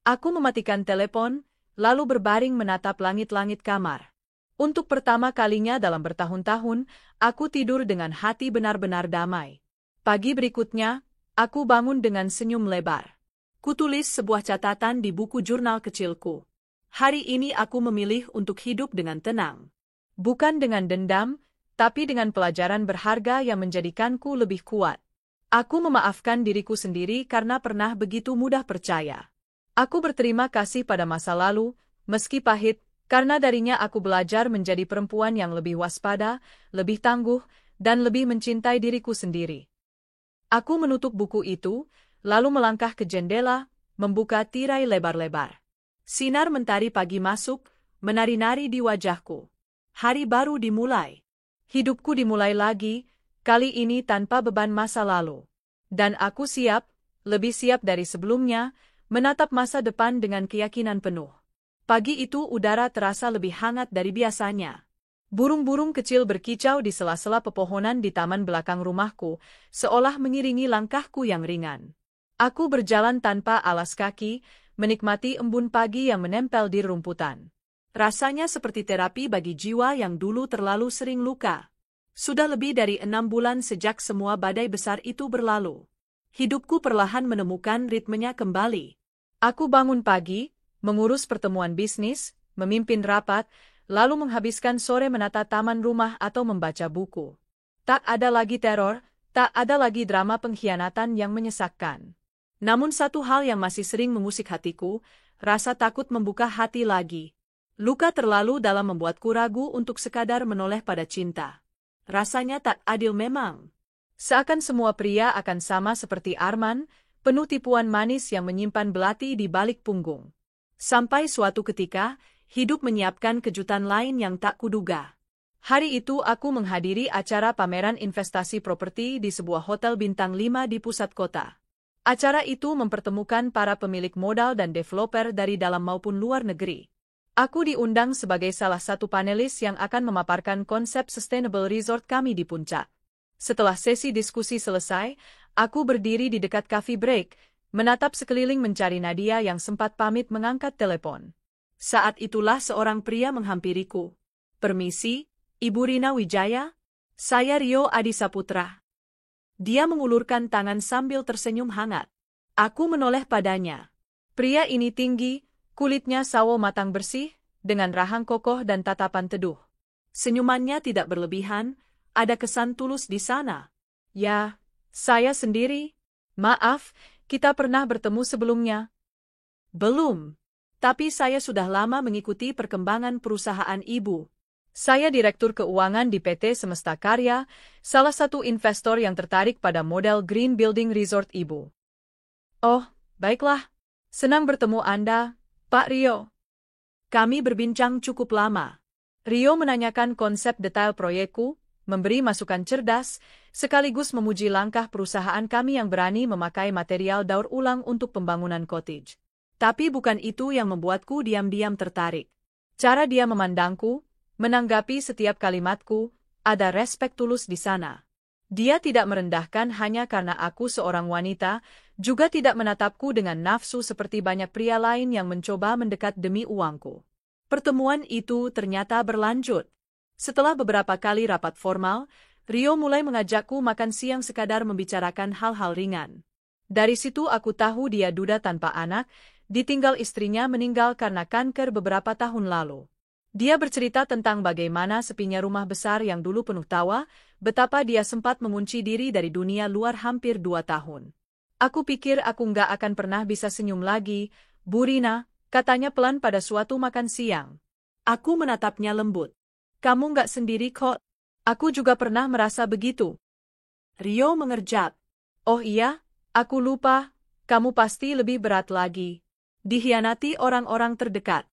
Aku mematikan telepon, lalu berbaring menatap langit-langit kamar. Untuk pertama kalinya dalam bertahun-tahun, aku tidur dengan hati benar-benar damai. Pagi berikutnya, aku bangun dengan senyum lebar. Kutulis sebuah catatan di buku jurnal kecilku. Hari ini aku memilih untuk hidup dengan tenang. Bukan dengan dendam, tapi dengan pelajaran berharga yang menjadikanku lebih kuat. Aku memaafkan diriku sendiri karena pernah begitu mudah percaya. Aku berterima kasih pada masa lalu, meski pahit, karena darinya aku belajar menjadi perempuan yang lebih waspada, lebih tangguh, dan lebih mencintai diriku sendiri. Aku menutup buku itu, lalu melangkah ke jendela, membuka tirai lebar-lebar. Sinar mentari pagi masuk, menari-nari di wajahku. Hari baru dimulai. Hidupku dimulai lagi, kali ini tanpa beban masa lalu. Dan aku siap, lebih siap dari sebelumnya, menatap masa depan dengan keyakinan penuh. Pagi itu udara terasa lebih hangat dari biasanya. Burung-burung kecil berkicau di sela-sela pepohonan di taman belakang rumahku, seolah mengiringi langkahku yang ringan. Aku berjalan tanpa alas kaki, menikmati embun pagi yang menempel di rumputan. Rasanya seperti terapi bagi jiwa yang dulu terlalu sering luka. Sudah lebih dari 6 bulan sejak semua badai besar itu berlalu. Hidupku perlahan menemukan ritmenya kembali. Aku bangun pagi, mengurus pertemuan bisnis, memimpin rapat, lalu menghabiskan sore menata taman rumah atau membaca buku. Tak ada lagi teror, tak ada lagi drama pengkhianatan yang menyesakkan. Namun satu hal yang masih sering mengusik hatiku, rasa takut membuka hati lagi. Luka terlalu dalam membuatku ragu untuk sekadar menoleh pada cinta. Rasanya tak adil memang. Seakan semua pria akan sama seperti Arman, penuh tipuan manis yang menyimpan belati di balik punggung. Sampai suatu ketika, hidup menyiapkan kejutan lain yang tak kuduga. Hari itu aku menghadiri acara pameran investasi properti di sebuah hotel bintang 5 di pusat kota. Acara itu mempertemukan para pemilik modal dan developer dari dalam maupun luar negeri. Aku diundang sebagai salah satu panelis yang akan memaparkan konsep sustainable resort kami di puncak. Setelah sesi diskusi selesai, aku berdiri di dekat coffee break, menatap sekeliling mencari Nadia yang sempat pamit mengangkat telepon. Saat itulah seorang pria menghampiriku. "Permisi, Ibu Rina Wijaya? Saya Rio Adisaputra." Dia mengulurkan tangan sambil tersenyum hangat. Aku menoleh padanya. Pria ini tinggi, kulitnya sawo matang bersih, dengan rahang kokoh dan tatapan teduh. Senyumannya tidak berlebihan, ada kesan tulus di sana. "Ya, saya sendiri. Maaf, kita pernah bertemu sebelumnya." "Belum. Tapi saya sudah lama mengikuti perkembangan perusahaan ibu. Saya Direktur Keuangan di PT Semesta Karya, salah satu investor yang tertarik pada model Green Building Resort ibu." "Oh, baiklah. Senang bertemu Anda, Pak Rio." Kami berbincang cukup lama. Rio menanyakan konsep detail proyekku, memberi masukan cerdas, sekaligus memuji langkah perusahaan kami yang berani memakai material daur ulang untuk pembangunan cottage. Tapi bukan itu yang membuatku diam-diam tertarik. Cara dia memandangku, menanggapi setiap kalimatku, ada respek tulus di sana. Dia tidak merendahkan hanya karena aku seorang wanita, juga tidak menatapku dengan nafsu seperti banyak pria lain yang mencoba mendekat demi uangku. Pertemuan itu ternyata berlanjut. Setelah beberapa kali rapat formal, Rio mulai mengajakku makan siang sekadar membicarakan hal-hal ringan. Dari situ aku tahu dia duda tanpa anak, ditinggal istrinya meninggal karena kanker beberapa tahun lalu. Dia bercerita tentang bagaimana sepinya rumah besar yang dulu penuh tawa, betapa dia sempat mengunci diri dari dunia luar hampir 2 tahun. "Aku pikir aku nggak akan pernah bisa senyum lagi, Bu Rina," katanya pelan pada suatu makan siang. Aku menatapnya lembut. "Kamu nggak sendiri kok. Aku juga pernah merasa begitu." Rio mengerjap. "Oh iya, aku lupa, kamu pasti lebih berat lagi. Dikhianati orang-orang terdekat."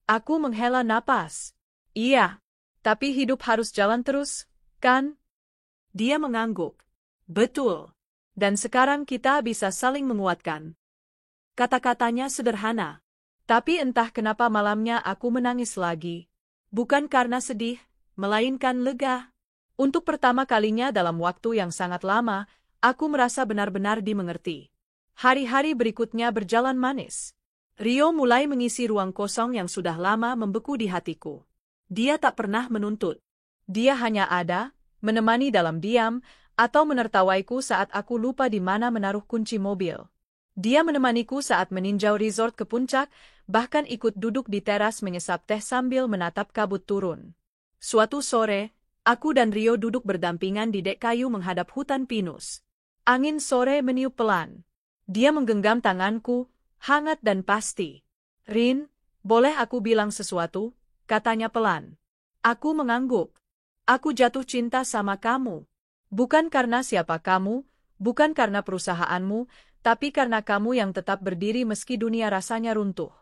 Aku menghela napas. "Iya, tapi hidup harus jalan terus, kan?" Dia mengangguk. "Betul. Dan sekarang kita bisa saling menguatkan." Kata-katanya sederhana. Tapi entah kenapa malamnya aku menangis lagi. Bukan karena sedih, melainkan lega. Untuk pertama kalinya dalam waktu yang sangat lama, aku merasa benar-benar dimengerti. Hari-hari berikutnya berjalan manis. Rio mulai mengisi ruang kosong yang sudah lama membeku di hatiku. Dia tak pernah menuntut. Dia hanya ada, menemani dalam diam, atau menertawaiku saat aku lupa di mana menaruh kunci mobil. Dia menemaniku saat meninjau resort ke puncak, bahkan ikut duduk di teras menyesap teh sambil menatap kabut turun. Suatu sore, aku dan Rio duduk berdampingan di dek kayu menghadap hutan pinus. Angin sore meniup pelan. Dia menggenggam tanganku, hangat dan pasti. "Rin, boleh aku bilang sesuatu?" katanya pelan. Aku mengangguk. "Aku jatuh cinta sama kamu. Bukan karena siapa kamu, Bukan karena perusahaanmu, tapi karena kamu yang tetap berdiri meski dunia rasanya runtuh.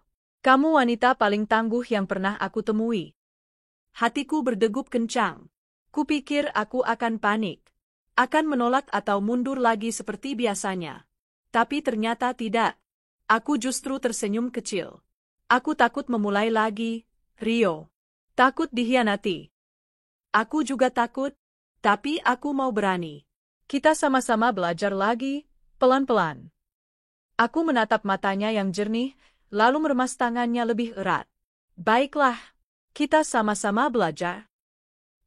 Kamu wanita paling tangguh yang pernah aku temui. Hatiku berdegup kencang. Kupikir aku akan panik. Akan menolak atau mundur lagi seperti biasanya. Tapi ternyata tidak. Aku justru tersenyum kecil. Aku takut memulai lagi, Rio. Takut dikhianati. Aku juga takut, tapi aku mau berani. Kita sama-sama belajar lagi, pelan-pelan. Aku menatap matanya yang jernih, lalu meremas tangannya lebih erat. Baiklah, kita sama-sama belajar.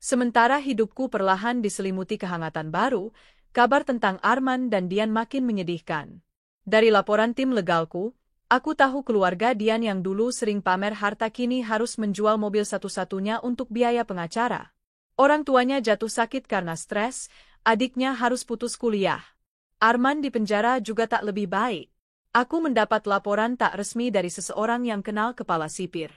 Sementara hidupku perlahan diselimuti kehangatan baru, kabar tentang Arman dan Dian makin menyedihkan. Dari laporan tim legalku, aku tahu keluarga Dian yang dulu sering pamer harta kini harus menjual mobil satu-satunya untuk biaya pengacara. Orang tuanya jatuh sakit karena stres, adiknya harus putus kuliah. Arman di penjara juga tak lebih baik. Aku mendapat laporan tak resmi dari seseorang yang kenal kepala sipir.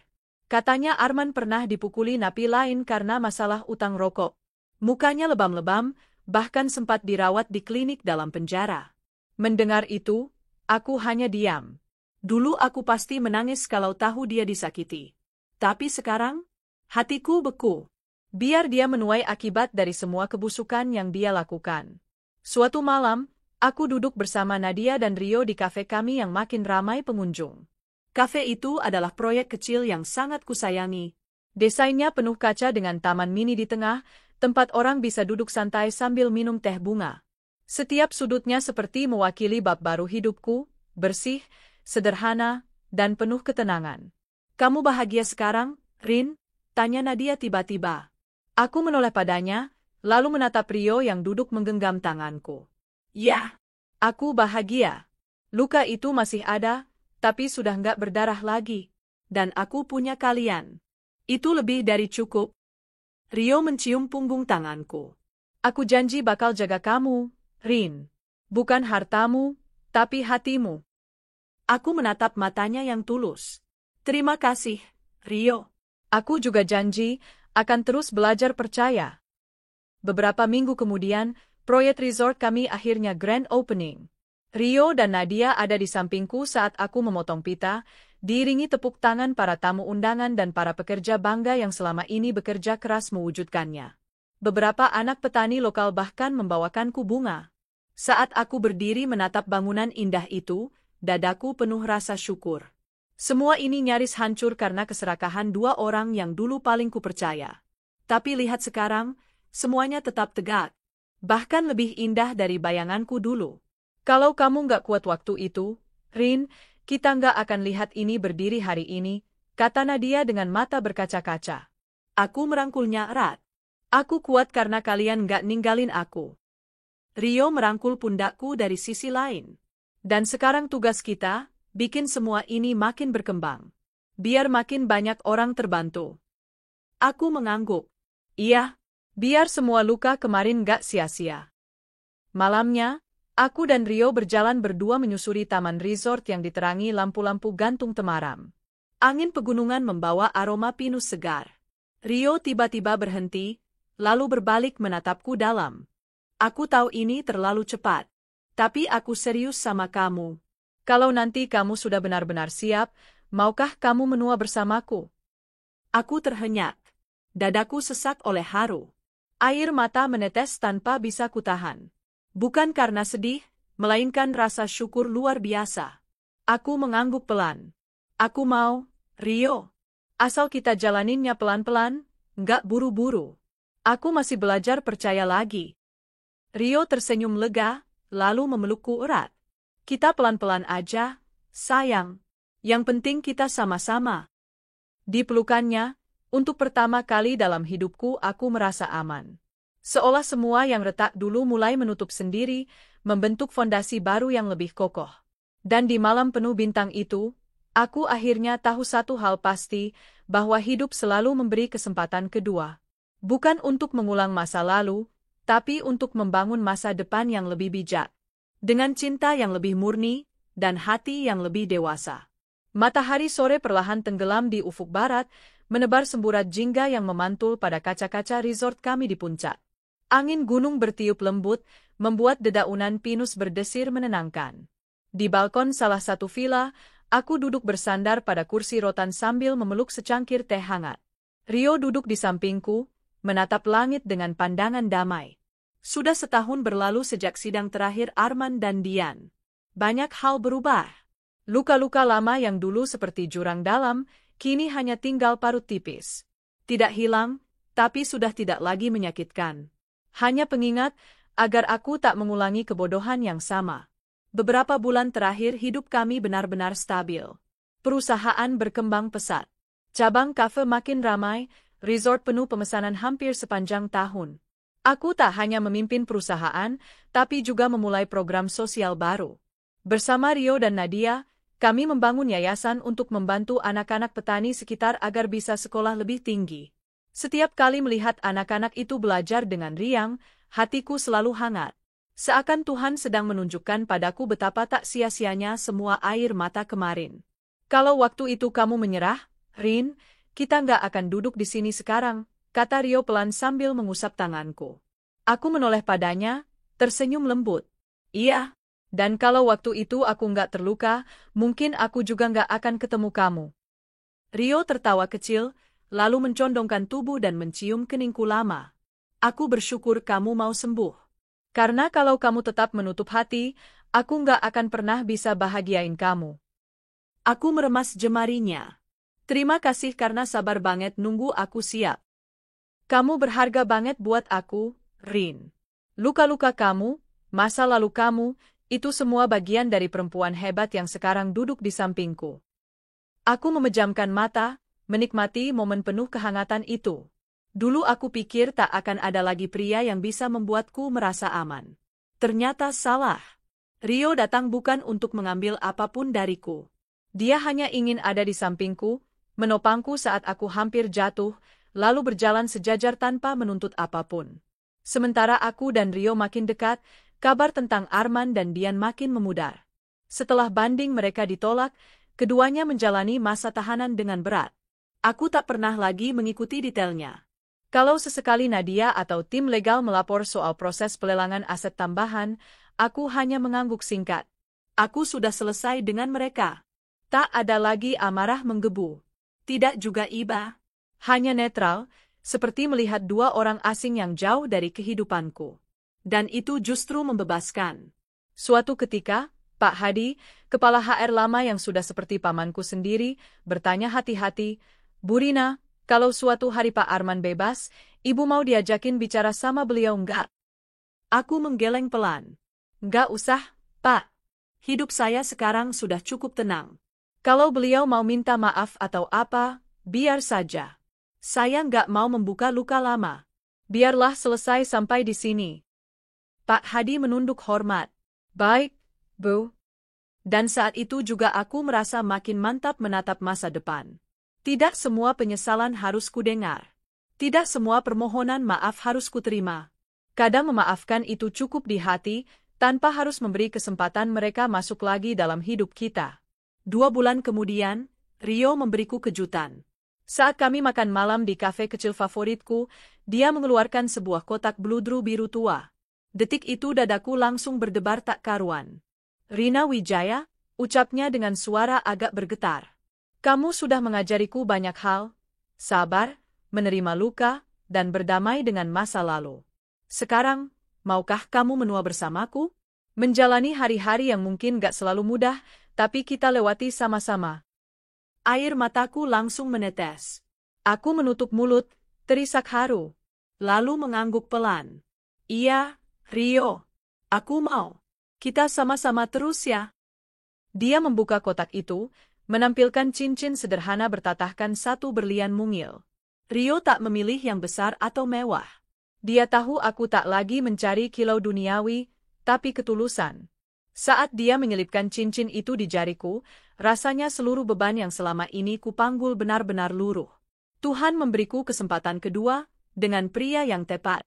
Katanya Arman pernah dipukuli napi lain karena masalah utang rokok. Mukanya lebam-lebam, bahkan sempat dirawat di klinik dalam penjara. Mendengar itu, aku hanya diam. Dulu aku pasti menangis kalau tahu dia disakiti. Tapi sekarang, hatiku beku. Biar dia menuai akibat dari semua kebusukan yang dia lakukan. Suatu malam, aku duduk bersama Nadia dan Rio di kafe kami yang makin ramai pengunjung. Kafe itu adalah proyek kecil yang sangat kusayangi. Desainnya penuh kaca dengan taman mini di tengah, tempat orang bisa duduk santai sambil minum teh bunga. Setiap sudutnya seperti mewakili bab baru hidupku, bersih, sederhana, dan penuh ketenangan. Kamu bahagia sekarang, Rin? Tanya Nadia tiba-tiba. Aku menoleh padanya, lalu menatap Rio yang duduk menggenggam tanganku. Ya, aku bahagia. Luka itu masih ada, tapi sudah nggak berdarah lagi. Dan aku punya kalian. Itu lebih dari cukup. Rio mencium punggung tanganku. Aku janji bakal jaga kamu, Rin. Bukan hartamu, tapi hatimu. Aku menatap matanya yang tulus. Terima kasih, Rio. Aku juga janji akan terus belajar percaya. Beberapa minggu kemudian, proyek resort kami akhirnya grand opening. Rio dan Nadia ada di sampingku saat aku memotong pita, diiringi tepuk tangan para tamu undangan dan para pekerja bangga yang selama ini bekerja keras mewujudkannya. Beberapa anak petani lokal bahkan membawakanku bunga. Saat aku berdiri menatap bangunan indah itu, dadaku penuh rasa syukur. Semua ini nyaris hancur karena keserakahan dua orang yang dulu paling kupercaya. Tapi lihat sekarang, semuanya tetap tegak. Bahkan lebih indah dari bayanganku dulu. Kalau kamu nggak kuat waktu itu, Rin, kita nggak akan lihat ini berdiri hari ini, kata Nadia dengan mata berkaca-kaca. Aku merangkulnya erat. Aku kuat karena kalian nggak ninggalin aku. Rio merangkul pundakku dari sisi lain. Dan sekarang tugas kita, bikin semua ini makin berkembang. Biar makin banyak orang terbantu. Aku mengangguk. Iya, biar semua luka kemarin gak sia-sia. Malamnya, aku dan Rio berjalan berdua menyusuri taman resort yang diterangi lampu-lampu gantung temaram. Angin pegunungan membawa aroma pinus segar. Rio tiba-tiba berhenti, lalu berbalik menatapku dalam. Aku tahu ini terlalu cepat. Tapi aku serius sama kamu. Kalau nanti kamu sudah benar-benar siap, maukah kamu menua bersamaku? Aku terhenyak. Dadaku sesak oleh haru. Air mata menetes tanpa bisa kutahan. Bukan karena sedih, melainkan rasa syukur luar biasa. Aku mengangguk pelan. Aku mau, Rio. Asal kita jalaninnya pelan-pelan, nggak buru-buru. Aku masih belajar percaya lagi. Rio tersenyum lega, lalu memelukku erat. Kita pelan-pelan aja, sayang. Yang penting kita sama-sama. Di pelukannya, untuk pertama kali dalam hidupku aku merasa aman. Seolah semua yang retak dulu mulai menutup sendiri, membentuk fondasi baru yang lebih kokoh. Dan di malam penuh bintang itu, aku akhirnya tahu satu hal pasti, bahwa hidup selalu memberi kesempatan kedua. Bukan untuk mengulang masa lalu, tapi untuk membangun masa depan yang lebih bijak. Dengan cinta yang lebih murni, dan hati yang lebih dewasa. Matahari sore perlahan tenggelam di ufuk barat, menebar semburat jingga yang memantul pada kaca-kaca resort kami di puncak. Angin gunung bertiup lembut, membuat dedaunan pinus berdesir menenangkan. Di balkon salah satu villa, aku duduk bersandar pada kursi rotan sambil memeluk secangkir teh hangat. Rio duduk di sampingku, menatap langit dengan pandangan damai. Sudah setahun berlalu sejak sidang terakhir Arman dan Dian. Banyak hal berubah. Luka-luka lama yang dulu seperti jurang dalam, kini hanya tinggal parut tipis. Tidak hilang, tapi sudah tidak lagi menyakitkan. Hanya pengingat agar aku tak mengulangi kebodohan yang sama. Beberapa bulan terakhir hidup kami benar-benar stabil. Perusahaan berkembang pesat. Cabang kafe makin ramai, resort penuh pemesanan hampir sepanjang tahun. Aku tak hanya memimpin perusahaan, tapi juga memulai program sosial baru. Bersama Rio dan Nadia, kami membangun yayasan untuk membantu anak-anak petani sekitar agar bisa sekolah lebih tinggi. Setiap kali melihat anak-anak itu belajar dengan riang, hatiku selalu hangat. Seakan Tuhan sedang menunjukkan padaku betapa tak sia-sianya semua air mata kemarin. Kalau waktu itu kamu menyerah, Rin, kita nggak akan duduk di sini sekarang, kata Rio pelan sambil mengusap tanganku. Aku menoleh padanya, tersenyum lembut. Iya. Dan kalau waktu itu aku nggak terluka, mungkin aku juga nggak akan ketemu kamu. Rio tertawa kecil, lalu mencondongkan tubuh dan mencium keningku lama. Aku bersyukur kamu mau sembuh. Karena kalau kamu tetap menutup hati, aku nggak akan pernah bisa bahagiain kamu. Aku meremas jemarinya. Terima kasih karena sabar banget nunggu aku siap. Kamu berharga banget buat aku, Rin. Luka-luka kamu, masa lalu kamu, itu semua bagian dari perempuan hebat yang sekarang duduk di sampingku. Aku memejamkan mata, menikmati momen penuh kehangatan itu. Dulu aku pikir tak akan ada lagi pria yang bisa membuatku merasa aman. Ternyata salah. Rio datang bukan untuk mengambil apapun dariku. Dia hanya ingin ada di sampingku, menopangku saat aku hampir jatuh, lalu berjalan sejajar tanpa menuntut apapun. Sementara aku dan Rio makin dekat, kabar tentang Arman dan Dian makin memudar. Setelah banding mereka ditolak, keduanya menjalani masa tahanan dengan berat. Aku tak pernah lagi mengikuti detailnya. Kalau sesekali Nadia atau tim legal melapor soal proses pelelangan aset tambahan, aku hanya mengangguk singkat. Aku sudah selesai dengan mereka. Tak ada lagi amarah menggebu. Tidak juga iba. Hanya netral, seperti melihat dua orang asing yang jauh dari kehidupanku. Dan itu justru membebaskan. Suatu ketika, Pak Hadi, kepala HR lama yang sudah seperti pamanku sendiri, bertanya hati-hati, Bu Rina, kalau suatu hari Pak Arman bebas, Ibu mau diajakin bicara sama beliau enggak? Aku menggeleng pelan. Enggak usah, Pak. Hidup saya sekarang sudah cukup tenang. Kalau beliau mau minta maaf atau apa, biar saja. Saya enggak mau membuka luka lama. Biarlah selesai sampai di sini. Pak Hadi menunduk hormat. Baik, Bu. Dan saat itu juga aku merasa makin mantap menatap masa depan. Tidak semua penyesalan harus kudengar. Tidak semua permohonan maaf harus kuterima. Kadang memaafkan itu cukup di hati, tanpa harus memberi kesempatan mereka masuk lagi dalam hidup kita. 2 bulan kemudian, Rio memberiku kejutan. Saat kami makan malam di kafe kecil favoritku, dia mengeluarkan sebuah kotak bludru biru tua. Detik itu dadaku langsung berdebar tak karuan. Rina Wijaya, ucapnya dengan suara agak bergetar. Kamu sudah mengajariku banyak hal, sabar, menerima luka, dan berdamai dengan masa lalu. Sekarang, maukah kamu menua bersamaku? Menjalani hari-hari yang mungkin gak selalu mudah, tapi kita lewati sama-sama. Air mataku langsung menetes. Aku menutup mulut, terisak haru. Lalu mengangguk pelan. Iya, Rio. Aku mau. Kita sama-sama terus ya. Dia membuka kotak itu, menampilkan cincin sederhana bertatahkan satu berlian mungil. Rio tak memilih yang besar atau mewah. Dia tahu aku tak lagi mencari kilau duniawi, tapi ketulusan. Saat dia menyelipkan cincin itu di jariku, rasanya seluruh beban yang selama ini kupanggul benar-benar luruh. Tuhan memberiku kesempatan kedua, dengan pria yang tepat.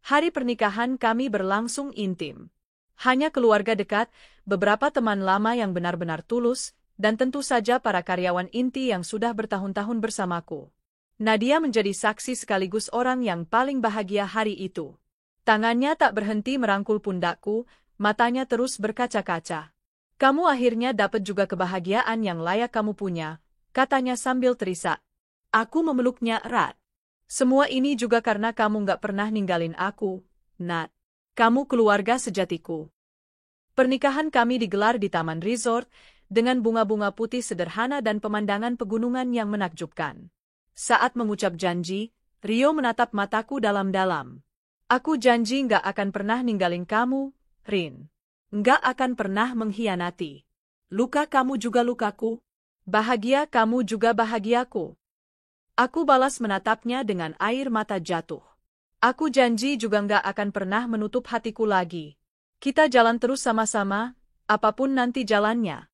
Hari pernikahan kami berlangsung intim. Hanya keluarga dekat, beberapa teman lama yang benar-benar tulus, dan tentu saja para karyawan inti yang sudah bertahun-tahun bersamaku. Nadia menjadi saksi sekaligus orang yang paling bahagia hari itu. Tangannya tak berhenti merangkul pundakku, matanya terus berkaca-kaca. Kamu akhirnya dapat juga kebahagiaan yang layak kamu punya, katanya sambil terisak. Aku memeluknya erat. Semua ini juga karena kamu gak pernah ninggalin aku, Nat. Kamu keluarga sejatiku. Pernikahan kami digelar di taman resort, dengan bunga-bunga putih sederhana dan pemandangan pegunungan yang menakjubkan. Saat mengucap janji, Rio menatap mataku dalam-dalam. Aku janji gak akan pernah ninggalin kamu, Rin. Gak akan pernah mengkhianati. Luka kamu juga lukaku. Bahagia kamu juga bahagiaku. Aku balas menatapnya dengan air mata jatuh. Aku janji juga gak akan pernah menutup hatiku lagi. Kita jalan terus sama-sama, apapun nanti jalannya.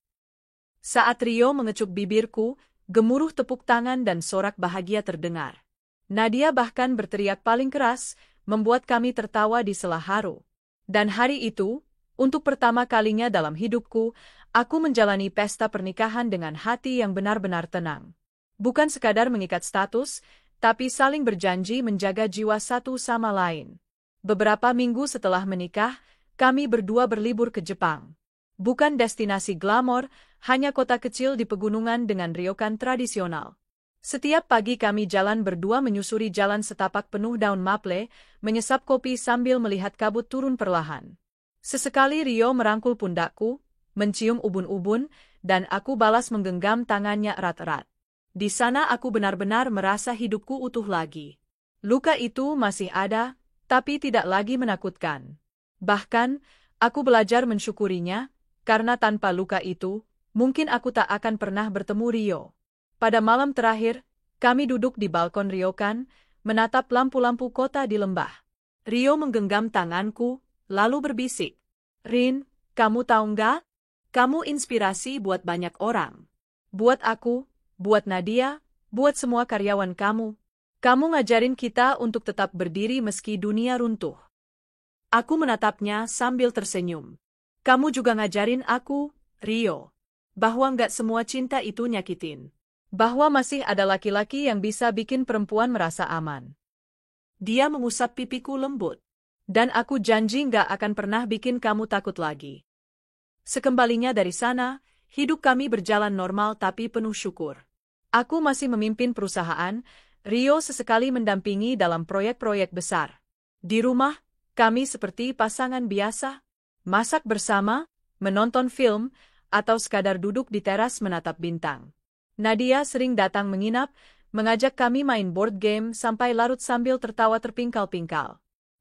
Saat Rio mengecup bibirku, gemuruh tepuk tangan dan sorak bahagia terdengar. Nadia bahkan berteriak paling keras, membuat kami tertawa di sela haru. Dan hari itu, untuk pertama kalinya dalam hidupku, aku menjalani pesta pernikahan dengan hati yang benar-benar tenang. Bukan sekadar mengikat status, tapi saling berjanji menjaga jiwa satu sama lain. Beberapa minggu setelah menikah, kami berdua berlibur ke Jepang. Bukan destinasi glamor, hanya kota kecil di pegunungan dengan ryokan tradisional. Setiap pagi kami jalan berdua menyusuri jalan setapak penuh daun maple, menyesap kopi sambil melihat kabut turun perlahan. Sesekali Rio merangkul pundakku, mencium ubun-ubun, dan aku balas menggenggam tangannya erat-erat. Di sana aku benar-benar merasa hidupku utuh lagi. Luka itu masih ada, tapi tidak lagi menakutkan. Bahkan, aku belajar mensyukurinya, karena tanpa luka itu, mungkin aku tak akan pernah bertemu Rio. Pada malam terakhir, kami duduk di balkon ryokan, menatap lampu-lampu kota di lembah. Rio menggenggam tanganku, lalu berbisik. Rin, kamu tahu nggak? Kamu inspirasi buat banyak orang. Buat aku, buat Nadia, buat semua karyawan kamu. Kamu ngajarin kita untuk tetap berdiri meski dunia runtuh. Aku menatapnya sambil tersenyum. Kamu juga ngajarin aku, Rio, bahwa nggak semua cinta itu nyakitin. Bahwa masih ada laki-laki yang bisa bikin perempuan merasa aman. Dia mengusap pipiku lembut. Dan aku janji nggak akan pernah bikin kamu takut lagi. Sekembalinya dari sana, hidup kami berjalan normal tapi penuh syukur. Aku masih memimpin perusahaan, Rio sesekali mendampingi dalam proyek-proyek besar. Di rumah, kami seperti pasangan biasa, masak bersama, menonton film, atau sekadar duduk di teras menatap bintang. Nadia sering datang menginap, mengajak kami main board game sampai larut sambil tertawa terpingkal-pingkal.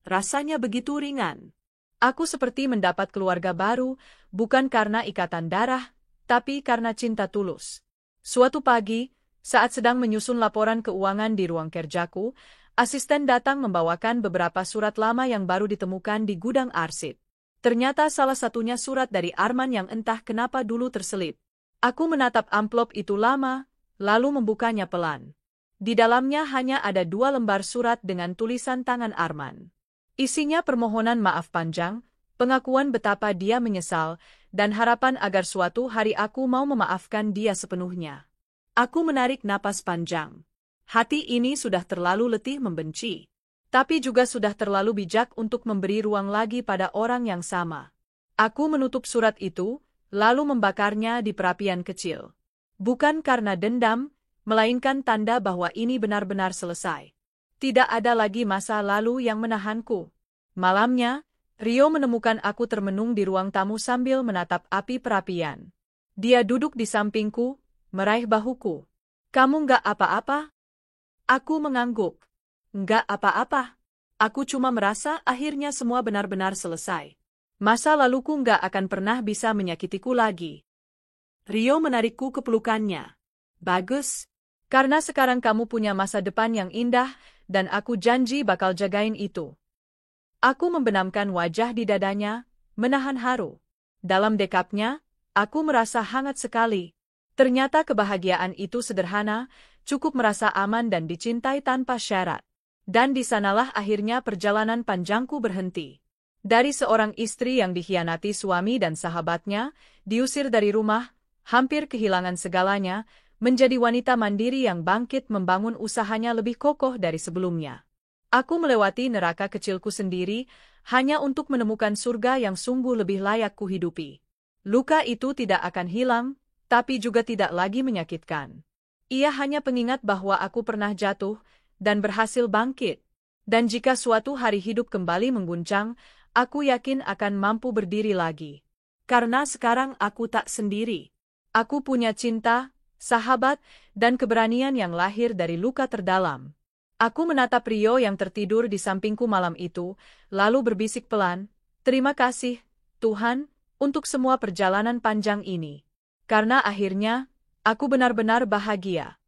Rasanya begitu ringan. Aku seperti mendapat keluarga baru, bukan karena ikatan darah, tapi karena cinta tulus. Suatu pagi, saat sedang menyusun laporan keuangan di ruang kerjaku, asisten datang membawakan beberapa surat lama yang baru ditemukan di gudang arsip. Ternyata salah satunya surat dari Arman yang entah kenapa dulu terselip. Aku menatap amplop itu lama, lalu membukanya pelan. Di dalamnya hanya ada 2 lembar surat dengan tulisan tangan Arman. Isinya permohonan maaf panjang, pengakuan betapa dia menyesal, dan harapan agar suatu hari aku mau memaafkan dia sepenuhnya. Aku menarik napas panjang. Hati ini sudah terlalu letih membenci, tapi juga sudah terlalu bijak untuk memberi ruang lagi pada orang yang sama. Aku menutup surat itu, lalu membakarnya di perapian kecil. Bukan karena dendam, melainkan tanda bahwa ini benar-benar selesai. Tidak ada lagi masa lalu yang menahanku. Malamnya, Rio menemukan aku termenung di ruang tamu sambil menatap api perapian. Dia duduk di sampingku, meraih bahuku. Kamu nggak apa-apa? Aku mengangguk. Nggak apa-apa. Aku cuma merasa akhirnya semua benar-benar selesai. Masa laluku nggak akan pernah bisa menyakitiku lagi. Rio menarikku ke pelukannya. Bagus. Karena sekarang kamu punya masa depan yang indah, dan aku janji bakal jagain itu. Aku membenamkan wajah di dadanya, menahan haru. Dalam dekapnya, aku merasa hangat sekali. Ternyata kebahagiaan itu sederhana, cukup merasa aman dan dicintai tanpa syarat. Dan di sanalah akhirnya perjalanan panjangku berhenti. Dari seorang istri yang dikhianati suami dan sahabatnya, diusir dari rumah, hampir kehilangan segalanya, menjadi wanita mandiri yang bangkit membangun usahanya lebih kokoh dari sebelumnya. Aku melewati neraka kecilku sendiri, hanya untuk menemukan surga yang sungguh lebih layak kuhidupi. Luka itu tidak akan hilang, tapi juga tidak lagi menyakitkan. Ia hanya pengingat bahwa aku pernah jatuh, dan berhasil bangkit. Dan jika suatu hari hidup kembali mengguncang, aku yakin akan mampu berdiri lagi. Karena sekarang aku tak sendiri. Aku punya cinta, sahabat, dan keberanian yang lahir dari luka terdalam. Aku menatap Rio yang tertidur di sampingku malam itu, lalu berbisik pelan, "Terima kasih, Tuhan, untuk semua perjalanan panjang ini. Karena akhirnya, aku benar-benar bahagia."